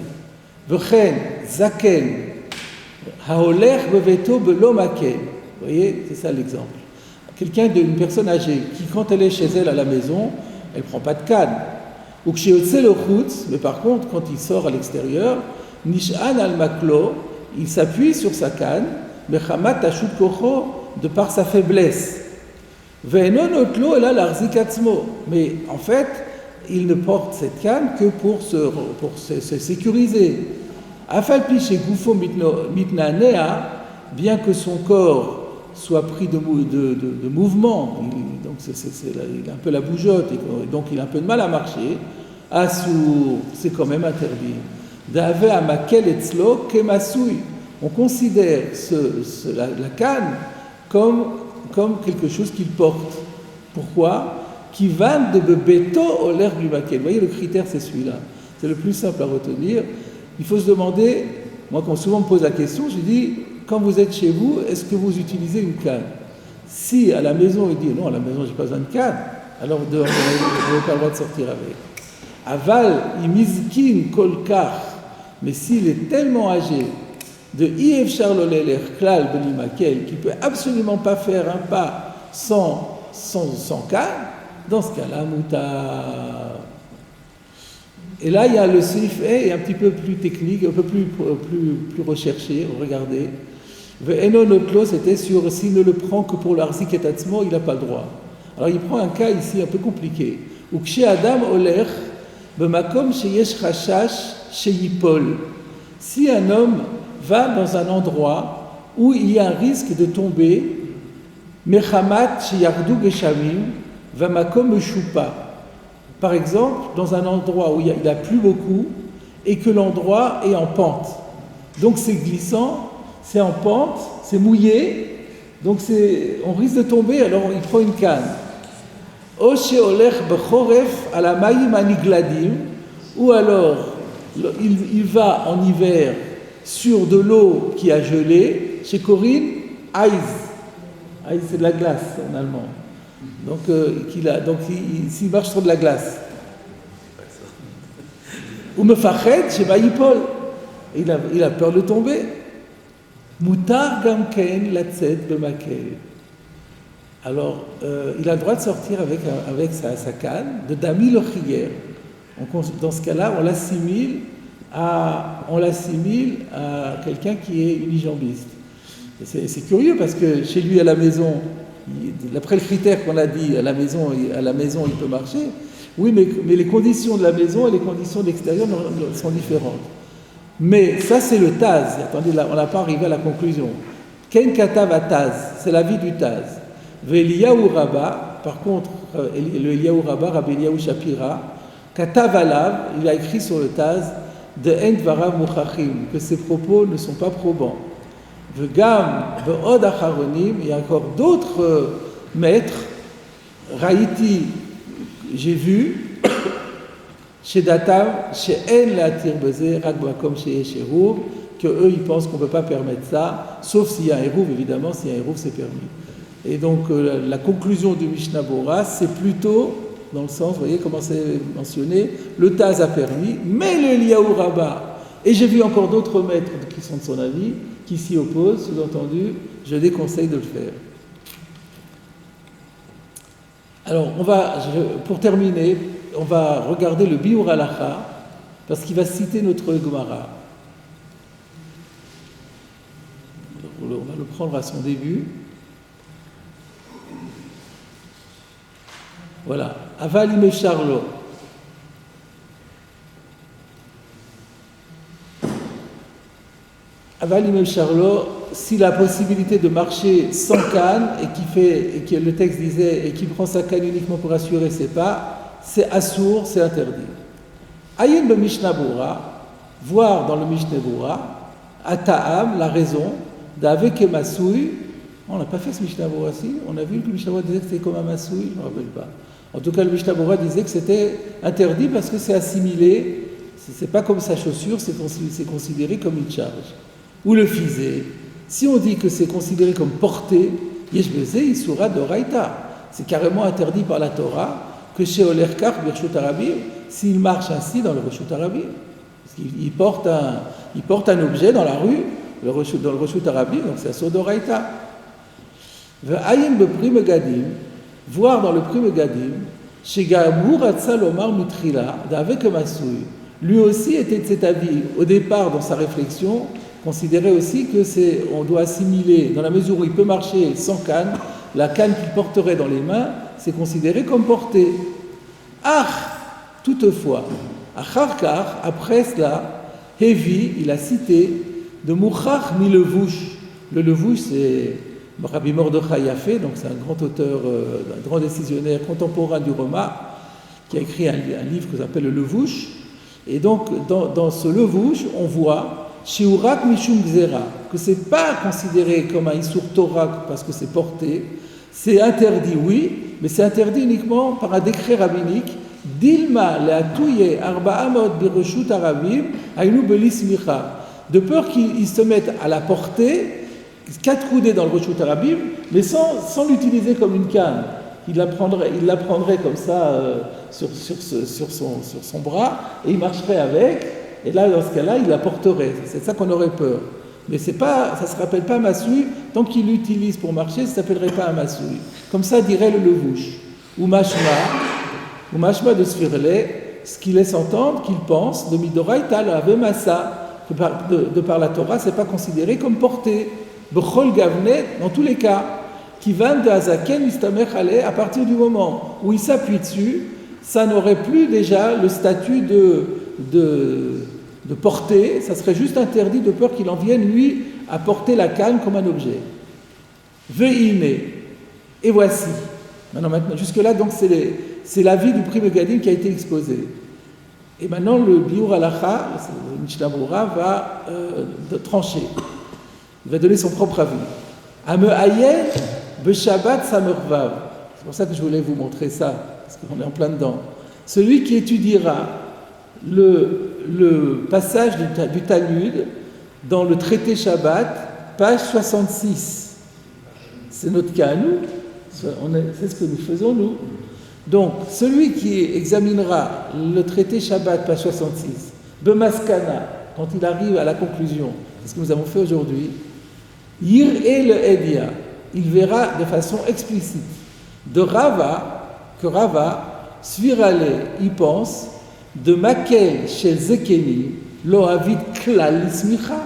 [SPEAKER 1] V'chen, Zaken, Haoler, Beveto, Belomaken. Vous voyez, c'est ça l'exemple. Une personne âgée, qui quand elle est chez elle à la maison, elle ne prend pas de canne. Ou que chez le Chutz, mais par contre, quand il sort à l'extérieur, Nish'an al-Maklo, il s'appuie sur sa canne, Mechamat Tashut Kocho, de par sa faiblesse. Ve'enon otlo ela l'arzik atzmo. Mais en fait, il ne porte cette canne que pour se sécuriser. Afalpi chez Gufo mitnanea, bien que son corps soit pris de mouvement, donc il a un peu la bougeotte, et donc il a un peu de mal à marcher, Assour, c'est quand même interdit. D'ave amakel etzlo kemasui. on considère la canne comme quelque chose qu'il porte. Pourquoi? Qui vanne de bebeto au l'air du maquet. Vous voyez, le critère, c'est celui-là. C'est le plus simple à retenir. Il faut se demander, moi, quand souvent on me pose la question, je dis, quand vous êtes chez vous, est-ce que vous utilisez une canne? Si à la maison, il dit, non, à la maison, j'ai pas besoin de canne, alors dehors, vous n'avez pas le droit de sortir avec. Aval, imizkin kolkar, mais s'il est tellement âgé, de Yves Charles Klal Benimakel, qui ne peut absolument pas faire un pas sans canne, dans ce cas-là, mouta. Et là, il y a le sif est un petit peu plus technique, un peu plus recherché, regardez. Ve'enonotlo, c'était sur s'il ne le prend que pour l'arzik et tatzmo, il n'a pas le droit. Alors il prend un cas ici un peu compliqué. Ou kshe adam oler, b'makom sheyesh chashash sheyipol. Si un homme va dans un endroit où il y a un risque de tomber, mechamat sheyardu geshamim, v'makom shupa. Par exemple, dans un endroit où il n'a plus beaucoup et que l'endroit est en pente. Donc c'est glissant, c'est en pente, c'est mouillé, donc on risque de tomber, alors il prend une canne. Ou alors il va en hiver sur de l'eau qui a gelé. Chez Corinne, Eis. Eis, c'est de la glace en allemand. Donc, s'il marche sur de la glace. Ou me fachet chez Baïpol. Il a peur de tomber. Moutar gamken latzet bemakel. Alors, il a le droit de sortir avec sa canne, de dami le chier. Dans ce cas-là, on l'assimile à quelqu'un qui est unijambiste. C'est curieux parce que chez lui à la maison, d'après le critère qu'on a dit, à la maison il peut marcher. Oui, mais les conditions de la maison et les conditions de l'extérieur sont différentes. Mais ça, c'est le Taz. Attendez, là, on n'a pas arrivé à la conclusion. Ken katav à Taz, c'est la vie du Taz. Ve'Eliyahu Rabba, par contre, le Eliyahu Rabba, Rabbi Eliyahu Shapira, katav alav, il a écrit sur le Taz, de en dvarav muchachim, que ses propos ne sont pas probants. Ve'gam ve'od acharonim, il y a encore d'autres maîtres, Raïti, j'ai vu, chez Datam, chez En la Tirbezé, Ragbakom chez Echerouv, que eux ils pensent qu'on ne peut pas permettre ça, sauf s'il y a un Hérouv, évidemment, s'il y a un Hérouv, c'est permis. Et donc la conclusion du Mishnah Bora, c'est plutôt, dans le sens, vous voyez comment c'est mentionné, le Taz a permis, mais le Eliyahu Rabba, et j'ai vu encore d'autres maîtres qui sont de son avis, qui s'y opposent, sous-entendu, je déconseille de le faire. Alors, pour terminer, on va regarder le Biur Halacha, parce qu'il va citer notre Gemara. On va le prendre à son début. Voilà. Avalim Charlo. Avalim Charlo, si la possibilité de marcher sans canne et que le texte disait et qui prend sa canne uniquement pour assurer ses pas, c'est assour, c'est interdit. Ayin le Mishnah Bora, voir dans le Mishnah Bora, Ata'am, la raison, d'avec et Masoui. On n'a pas fait ce Mishnah Bora si, on a vu que le Mishnah Bora disait que c'était comme un Masoui, je ne me rappelle pas. En tout cas, le Mishnah Bora disait que c'était interdit parce que c'est assimilé, c'est pas comme sa chaussure, c'est considéré comme une charge. Ou le fisé. Si on dit que c'est considéré comme porté, Yeshbeze, Isura de Raïta. C'est carrément interdit par la Torah que chez Olerkar, Birshut Arabim, s'il marche ainsi dans le Reshut Arabim, parce qu'il porte un objet dans la rue, dans le Reshut Arabim, donc c'est Asur de Raïta. Ve'ayim beprim gadim, voir dans le prim gadim, chez Gamour Atsalomar Mutrila, d'avec Masoui. Lui aussi était de cet avis, au départ, dans sa réflexion, considérait aussi que on doit assimiler, dans la mesure où il peut marcher sans canne, la canne qu'il porterait dans les mains, c'est considéré comme porté. Toutefois, Acharkar, après cela, Hevi, il a cité de Mouchach mi Levouche. Le Levouche, c'est Rabbi Mordechai Yafé, donc c'est un grand auteur, un grand décisionnaire contemporain du Roma, qui a écrit un livre que s'appelle le Levouche. Et donc, dans ce Levouche, on voit Shiurak Mishum Gzera, que c'est pas considéré comme un Isur Torah parce que c'est porté, c'est interdit, oui, mais c'est interdit uniquement par un décret rabbinique. Dilma le'atouye arba'amot bireshut arabim aynu belismicha, de peur qu'ils se mettent à la portée, 4 coudées dans le reshut arabim, mais sans l'utiliser comme une canne. Il la prendrait comme ça sur son bras et il marcherait avec, et là, dans ce cas-là, il la porterait. C'est ça qu'on aurait peur. Mais ça ne se rappelle pas Masui, tant qu'il l'utilise pour marcher, ça ne s'appellerait pas un Masui. Comme ça dirait le Levouche. Ou Mashma de Sfirle, ce qui laisse entendre qu'il pense de Midoraita, le Avemasa, que de par la Torah, ce n'est pas considéré comme porté. Bechol Gavnet, dans tous les cas, qui van de Azaken Istamech Ale, à partir du moment où il s'appuie dessus, ça n'aurait plus déjà le statut de porter, ça serait juste interdit de peur qu'il en vienne, lui, à porter la canne comme un objet. Ve'ine, et voici. Maintenant, jusque-là, donc, c'est l'avis du Pri Megadim qui a été exposé. Et maintenant, le Biur Halacha, le Mishnah Berurah, va trancher. Il va donner son propre avis. Ame'ayen Beshabbat Samervav. C'est pour ça que je voulais vous montrer ça, parce qu'on est en plein dedans. Celui qui étudiera le passage du Talmud dans le traité Shabbat, page 66. C'est notre cas à nous, c'est ce que nous faisons nous. Donc, celui qui examinera le traité Shabbat, page 66, Bemaskana, quand il arrive à la conclusion, c'est ce que nous avons fait aujourd'hui, Yir et le Edia, il verra de façon explicite de que Rava, Svirale, y pense, de Makel chez Zekeni, Lohavid Klal Ismicha,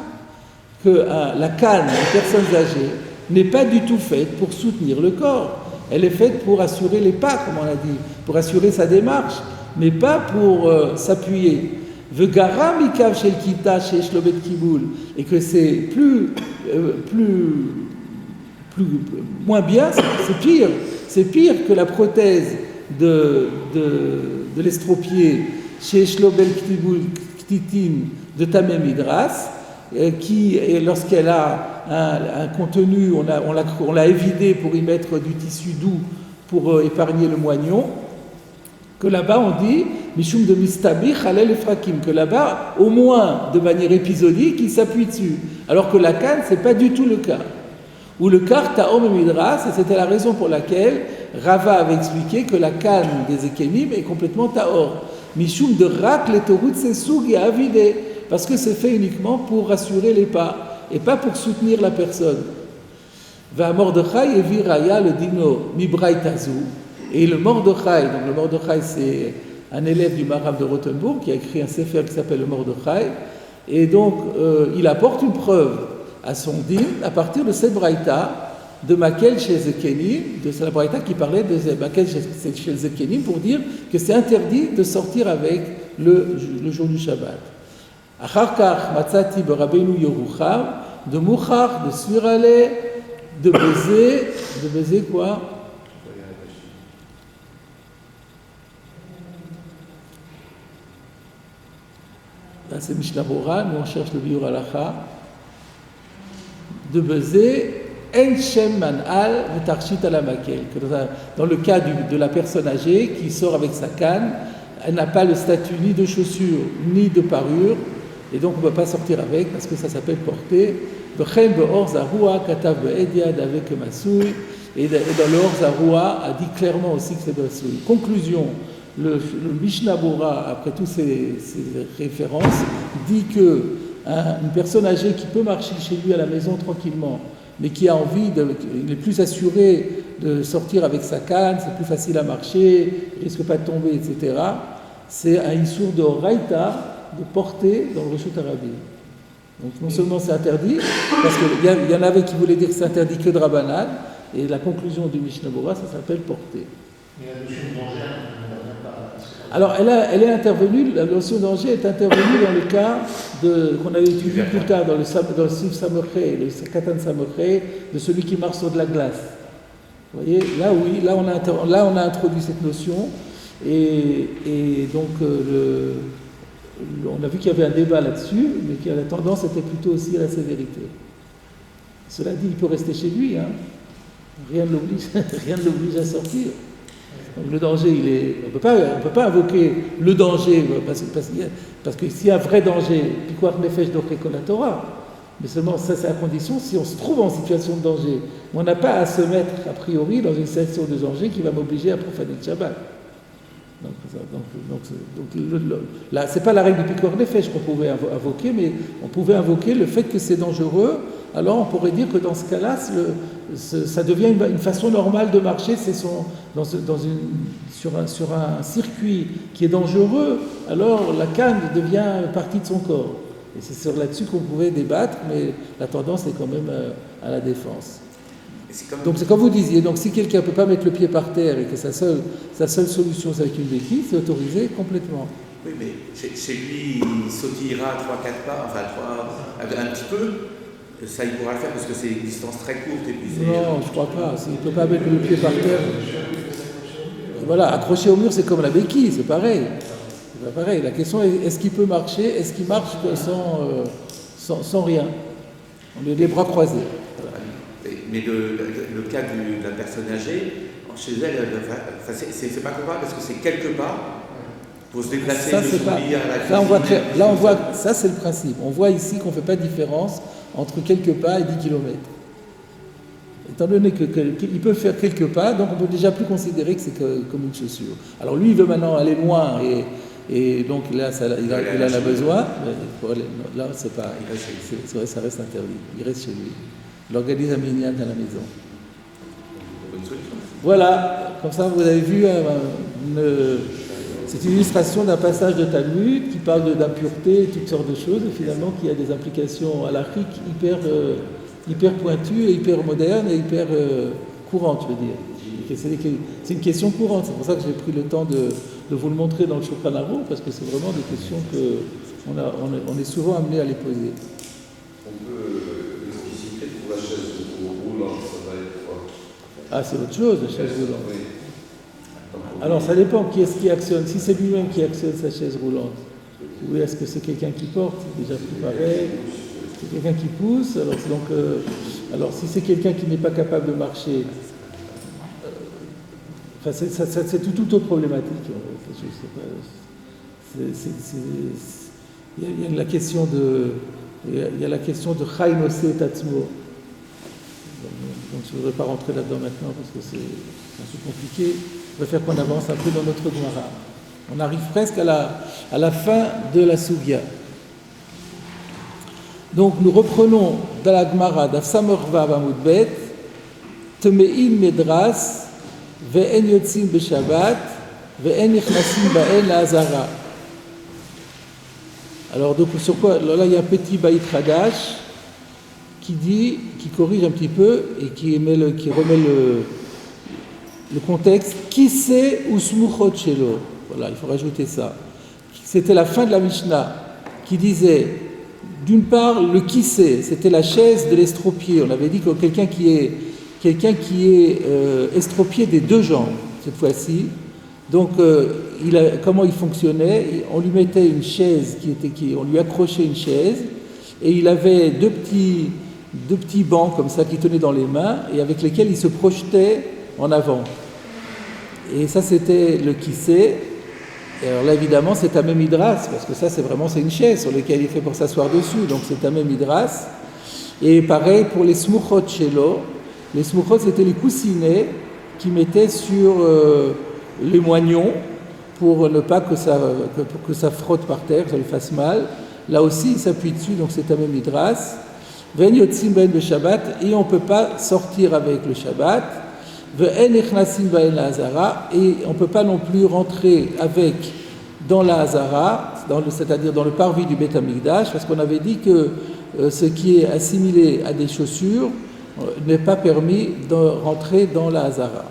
[SPEAKER 1] que la canne des personnes âgées n'est pas du tout faite pour soutenir le corps. Elle est faite pour assurer les pas, comme on a dit, pour assurer sa démarche, mais pas pour s'appuyer. Vegara mikav shel kita chez Shlobet Kiboul, et que c'est moins bien, c'est pire que la prothèse de l'estropié chez Shlobel Ktitin de Tamem Midras, qui, lorsqu'elle a un contenu, on l'a évidé pour y mettre du tissu doux pour épargner le moignon, que là-bas on dit Mishum de Mistabich Halel Efrakim, que là-bas, au moins de manière épisodique, il s'appuie dessus. Alors que la canne, c'est pas du tout le cas. Ou le kar Taom Midras, et c'était la raison pour laquelle Rava avait expliqué que la canne des Ekenim est complètement Taor. Mishum de Rak Letorut Sesug et Avidé, parce que c'est fait uniquement pour rassurer les pas, et pas pour soutenir la personne. Va Mordechai et Viraya le dino Mibraitazu, et le Mordechai, donc le Mordechai c'est un élève du Maharam de Rothenburg qui a écrit un sefer qui s'appelle le Mordechai, et donc il apporte une preuve à son din à partir de cette braïta de Makel chez Zekenim, de la braïta qui parlait de Makel chez Zekenim pour dire que c'est interdit de sortir avec le jour du Shabbat. Acharkach matzati berabeinu Yerucham, de Mouchar, de Svirale, de baiser quoi? Là c'est Mishnah Berurah, nous on cherche le Biur Halacha. De baiser En Shem Manal V'Tarshit Ala Makel, que dans le cas de la personne âgée qui sort avec sa canne, elle n'a pas le statut ni de chaussure ni de parure, et donc on ne peut pas sortir avec parce que ça s'appelle porter. V'Chem Be'or Zarua Katav Be'ediad avec Masoui, et dans le Or Zarua a dit clairement aussi que c'est Masoui. Conclusion, le Mishnah Berurah, après toutes ces références, dit que une personne âgée qui peut marcher chez lui à la maison tranquillement, mais qui a envie, il est plus assuré de sortir avec sa canne, c'est plus facile à marcher, il risque pas de tomber, etc. C'est un issour de Raïta, de porter dans le Reshut Arabim. Donc non seulement c'est interdit, parce qu'il y en avait qui voulaient dire que c'est interdit que de Rabbanan, et la conclusion du Mishnah Berurah, ça s'appelle porter.
[SPEAKER 4] Mais la notion de danger,
[SPEAKER 1] alors, elle est intervenue, la notion de danger est intervenue dans le cas qu'on avait étudié plus tard dans le Sif Samochet, le Katan Samochet, de celui qui marche sur de la glace. Vous voyez, là oui, là on a introduit cette notion, et donc on a vu qu'il y avait un débat là-dessus, mais que la tendance était plutôt aussi à la sévérité. Cela dit, il peut rester chez lui, hein. Rien ne l'oblige à sortir. Donc le danger, on ne peut pas invoquer le danger, parce que s'il y a un vrai danger, Pikuach Nefesh Doré Kol Torah, mais seulement ça c'est à condition si on se trouve en situation de danger. Mais on n'a pas à se mettre a priori dans une situation de danger qui va m'obliger à profaner le Shabbat. Là, c'est pas la règle du Pikuach Nefesh qu'on pouvait invoquer, mais on pouvait invoquer le fait que c'est dangereux. Alors on pourrait dire que dans ce cas-là, ça devient une façon normale de marcher, sur un circuit qui est dangereux, alors la canne devient partie de son corps. Et c'est là-dessus qu'on pouvait débattre, mais la tendance est quand même à la défense. Donc c'est comme vous disiez, donc si quelqu'un ne peut pas mettre le pied par terre et que sa seule solution c'est avec une béquille, c'est autorisé complètement.
[SPEAKER 3] Oui, mais chez lui, il sautillera 3-4 pas, un petit peu. Ça, il pourra le faire parce que c'est une distance très courte. Et puis
[SPEAKER 1] non, je ne crois pas. S'il ne peut pas mettre le pied par terre. Voilà, accroché au mur, c'est comme la béquille, c'est pareil. C'est pas pareil. La question est, est-ce qu'il peut marcher? Est-ce qu'il marche sans rien? On a les bras croisés. Voilà.
[SPEAKER 3] Mais le cas de la personne âgée, chez elle, c'est pas comparable parce que c'est quelques pas. Pour se déplacer
[SPEAKER 1] ça, là, on voit, ça c'est le principe. On voit ici qu'on ne fait pas de différence entre quelques pas et 10 km. Étant donné qu'il peut faire quelques pas, donc on peut déjà plus considérer que c'est comme une chaussure. Alors lui, il veut maintenant aller loin et donc là, il en a besoin. Là, c'est pas, ça reste interdit. Il reste chez lui. Il organise un minyan à la maison. Voilà, comme ça vous avez vu c'est une illustration d'un passage de Talmud qui parle d'impureté et toutes sortes de choses, et finalement qui a des implications halachiques hyper pointues et hyper modernes et hyper courantes, je veux dire. C'est une question courante, c'est pour ça que j'ai pris le temps de vous le montrer dans le Shulchan Aruch, parce que c'est vraiment des questions qu'on est souvent amené à les poser.
[SPEAKER 2] On peut expliciter pour la chaise roulante, ça va être quoi?
[SPEAKER 1] Ah, c'est autre chose, la chaise roulante.
[SPEAKER 2] Oui.
[SPEAKER 1] Alors ça dépend qui est-ce qui actionne. Si c'est lui-même qui actionne sa chaise roulante, ou est-ce que c'est quelqu'un qui porte? C'est déjà plus pareil. C'est quelqu'un qui pousse. Alors si c'est quelqu'un qui n'est pas capable de marcher, c'est toute autre problématique. Il y a la question de Chai Noseh Tatzmo. Donc je ne voudrais pas rentrer là-dedans maintenant parce que c'est un peu compliqué. Je préfère qu'on avance un peu dans notre Gemara. On arrive presque à la fin de la Sugya. Donc nous reprenons dans la Gemara d'Afsamorva Bamudbet, Temein Medras, Ve'en Yotzim Beshabbat, Ve'en Nichnasim Ba'en La'azara. Alors donc sur quoi? Là il y a un petit Baït Hadash qui corrige un petit peu et qui remet le contexte. Qui sait ou smuchot shelo? Voilà, il faut rajouter ça. C'était la fin de la Mishnah qui disait, d'une part, le qui sait, c'était la chaise de l'estropié. On avait dit que quelqu'un qui est estropié des deux jambes, cette fois-ci. Donc, comment il fonctionnait? On lui mettait une chaise on lui accrochait une chaise et il avait deux petits bancs comme ça qui tenaient dans les mains et avec lesquels il se projetait en avant. Et ça, c'était le kissé. Et alors là, évidemment, c'est un mémidras, parce que ça, c'est une chaise sur laquelle il fait pour s'asseoir dessus. Donc, c'est un mémidras. Et pareil pour les smuchot shelo. Les smuchot, c'était les coussinets qu'ils mettaient sur les moignons pour ne pas que ça frotte par terre, que ça lui fasse mal. Là aussi, il s'appuie dessus, donc c'est un mémidras. Ve'en yotzim ba'en beShabbat, et on ne peut pas sortir avec le Shabbat. Ve'en nichnasim ba'en la'azara, et on ne peut pas non plus rentrer avec dans la Hazara, c'est-à-dire dans le parvis du Beth Amikdash, parce qu'on avait dit que ce qui est assimilé à des chaussures n'est pas permis de rentrer dans la Hazara.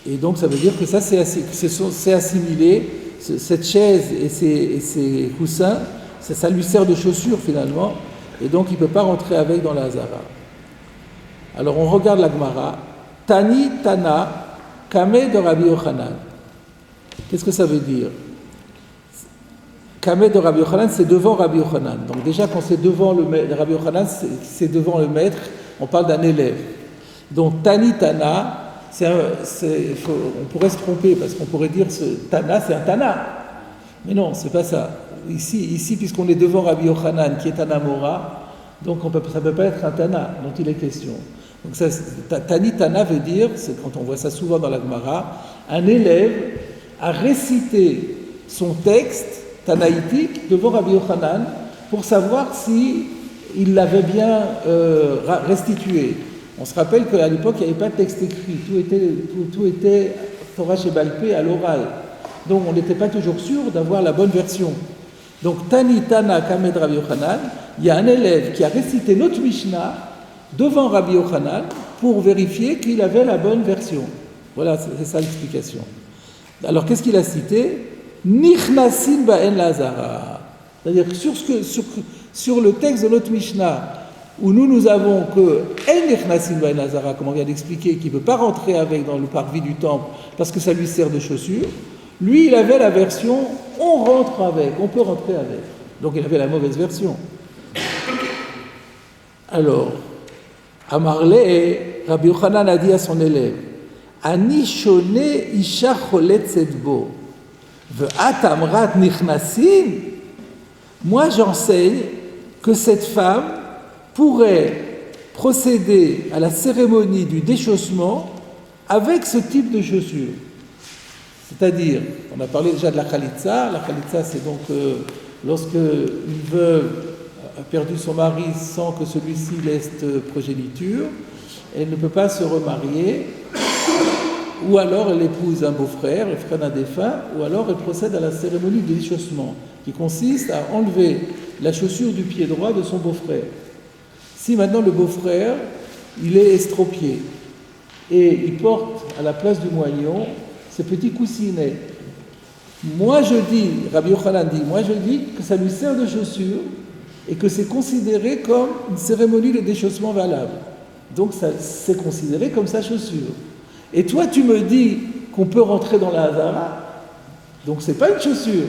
[SPEAKER 1] Et donc ça veut dire que ça c'est assimilé, cette chaise et ces coussins, ça lui sert de chaussure finalement, et donc il ne peut pas rentrer avec dans la Hazara. Alors on regarde la Gemara. Tani Tana Kame de Rabbi Yochanan. Qu'est-ce que ça veut dire? Kamed de Rabbi Yochanan, c'est devant Rabbi Yochanan. Donc déjà, quand c'est devant le maître, Rabbi Yochanan, c'est devant le maître, on parle d'un élève. Donc Tani Tana, on pourrait se tromper, parce qu'on pourrait dire Tana, c'est un Tana. Mais non, c'est pas ça. Ici, puisqu'on est devant Rabbi Yochanan, qui est un Amora, donc ça ne peut pas être un Tana dont il est question. Donc ça, Tani Tana veut dire, c'est quand on voit ça souvent dans la Gemara, un élève a récité son texte tanaïtique devant Rabbi Yochanan pour savoir si il l'avait bien restitué. On se rappelle qu'à l'époque, il n'y avait pas de texte écrit, tout était Torah Shebal Peh à l'oral. Donc on n'était pas toujours sûr d'avoir la bonne version. Donc Tani Tana Kamed Rabbi Yochanan, il y a un élève qui a récité notre Mishnah devant Rabbi Yochanan pour vérifier qu'il avait la bonne version. Voilà, c'est ça l'explication. Alors qu'est-ce qu'il a cité? Nichnasin ba'en lazara. C'est-à-dire que sur le texte de notre Mishnah, où nous avons que En nichnasin ba'en lazara, comme on vient d'expliquer, qui ne peut pas rentrer avec dans le parvis du temple parce que ça lui sert de chaussure, lui il avait la version on rentre avec, on peut rentrer avec. Donc il avait la mauvaise version. Alors, Amarle, Rabbi Yochanan a dit à son élève, Ani shone isha choletzet bo, ve'at amrat nichnasin. Moi j'enseigne que cette femme pourrait procéder à la cérémonie du déchaussement avec ce type de chaussures. C'est-à-dire, on a parlé déjà de la khalitsa. La khalitsa, c'est donc lorsque une veuve a perdu son mari sans que celui-ci laisse progéniture, elle ne peut pas se remarier, ou alors elle épouse un beau-frère, le frère d'un défunt, ou alors elle procède à la cérémonie de déchaussement, qui consiste à enlever la chaussure du pied droit de son beau-frère. Si maintenant le beau-frère, il est estropié, et il porte à la place du moignon ces petits coussinets, moi je dis, Rabbi Yochanan dit, moi je dis que ça lui sert de chaussure, et que c'est considéré comme une cérémonie de déchaussement valable. Donc c'est considéré comme sa chaussure. Et toi tu me dis qu'on peut rentrer dans la Hazara, donc c'est pas une chaussure,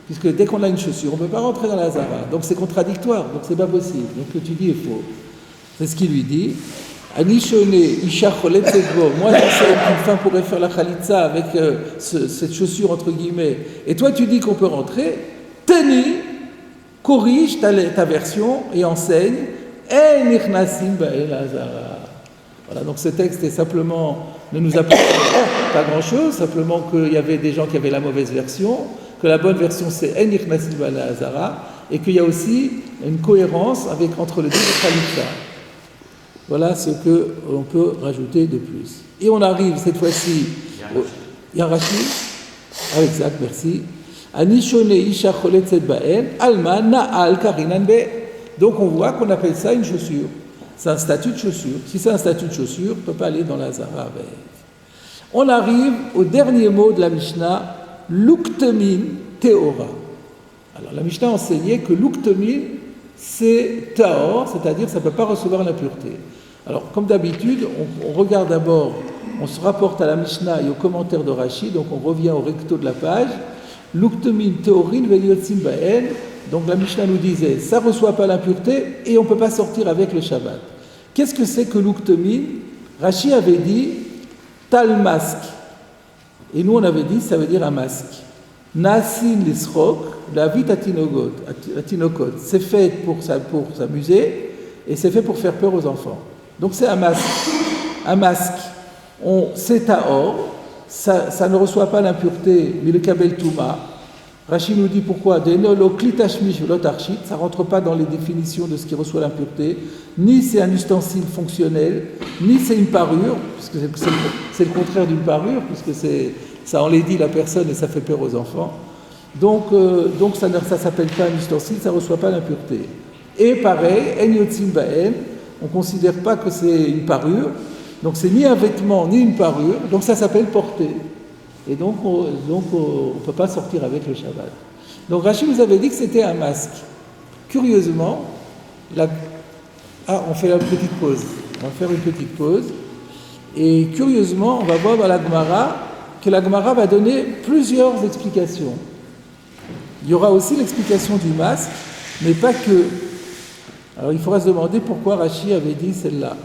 [SPEAKER 1] puisque dès qu'on a une chaussure, on ne peut pas rentrer dans la Hazara. Donc c'est contradictoire, donc c'est pas possible. Donc ce que tu dis est faux. C'est ce qu'il lui dit. Anishone isha cholet tzedbo. Moi j'enseigne qu'une femme pourrait faire la khalitsa avec cette chaussure entre guillemets. Et toi tu dis qu'on peut rentrer. Teni, corrige ta version et enseigne. En nichnasim ba'el hazara. Voilà, donc ce texte est simplement, ne nous apporte pas grand-chose, simplement qu'il y avait des gens qui avaient la mauvaise version, que la bonne version c'est En nichnasim ba'el hazara, et qu'il y a aussi une cohérence entre les deux khalitsa. Voilà ce qu'on peut rajouter de plus. Et on arrive cette fois-ci il y a un Rashi. Ah, exact, merci. Anishone isha choletzet ba'en, alma na'al karinan be. Donc on voit qu'on appelle ça une chaussure. C'est un statut de chaussure. Si c'est un statut de chaussure, on ne peut pas aller dans la Zara avec. On arrive au dernier mot de la Mishnah, l'uktemin teora. Alors la Mishnah enseignait que l'uktemin, c'est taor, c'est-à-dire ça ne peut pas recevoir l'impureté. Alors, comme d'habitude, on regarde d'abord, on se rapporte à la Mishnah et au commentaire de Rashi, donc on revient au recto de la page. L'uktemin teorin ve'yotzim ba'en. Donc la Mishnah nous disait, ça ne reçoit pas l'impureté et on ne peut pas sortir avec le Shabbat. Qu'est-ce que c'est que l'uktemin? Rashi avait dit tal masque. Et nous on avait dit, ça veut dire un masque. Nasin lisrok, la vit atinokot. C'est fait pour s'amuser et c'est fait pour faire peur aux enfants. Donc c'est un masque. Un masque, c'est tahor, ça ne reçoit pas l'impureté, mais le kabel touma. Rashi nous dit pourquoi, ça ne rentre pas dans les définitions de ce qui reçoit l'impureté, ni c'est un ustensile fonctionnel, ni c'est une parure, puisque c'est le contraire d'une parure, puisque ça enlaidit la personne et ça fait peur aux enfants. Donc ça ne s'appelle pas un ustensile, ça ne reçoit pas l'impureté. Et pareil, en yotzim ba'en, on ne considère pas que c'est une parure, donc c'est ni un vêtement ni une parure, donc ça s'appelle porter. Et donc on ne peut pas sortir avec le Shabbat. Donc Rashi nous avait dit que c'était un masque. Curieusement, on fait une petite pause. On va faire une petite pause. Et curieusement, on va voir dans la Gemara que la Gemara va donner plusieurs explications. Il y aura aussi l'explication du masque, mais pas que. Alors il faudra se demander pourquoi Rachi avait dit celle-là.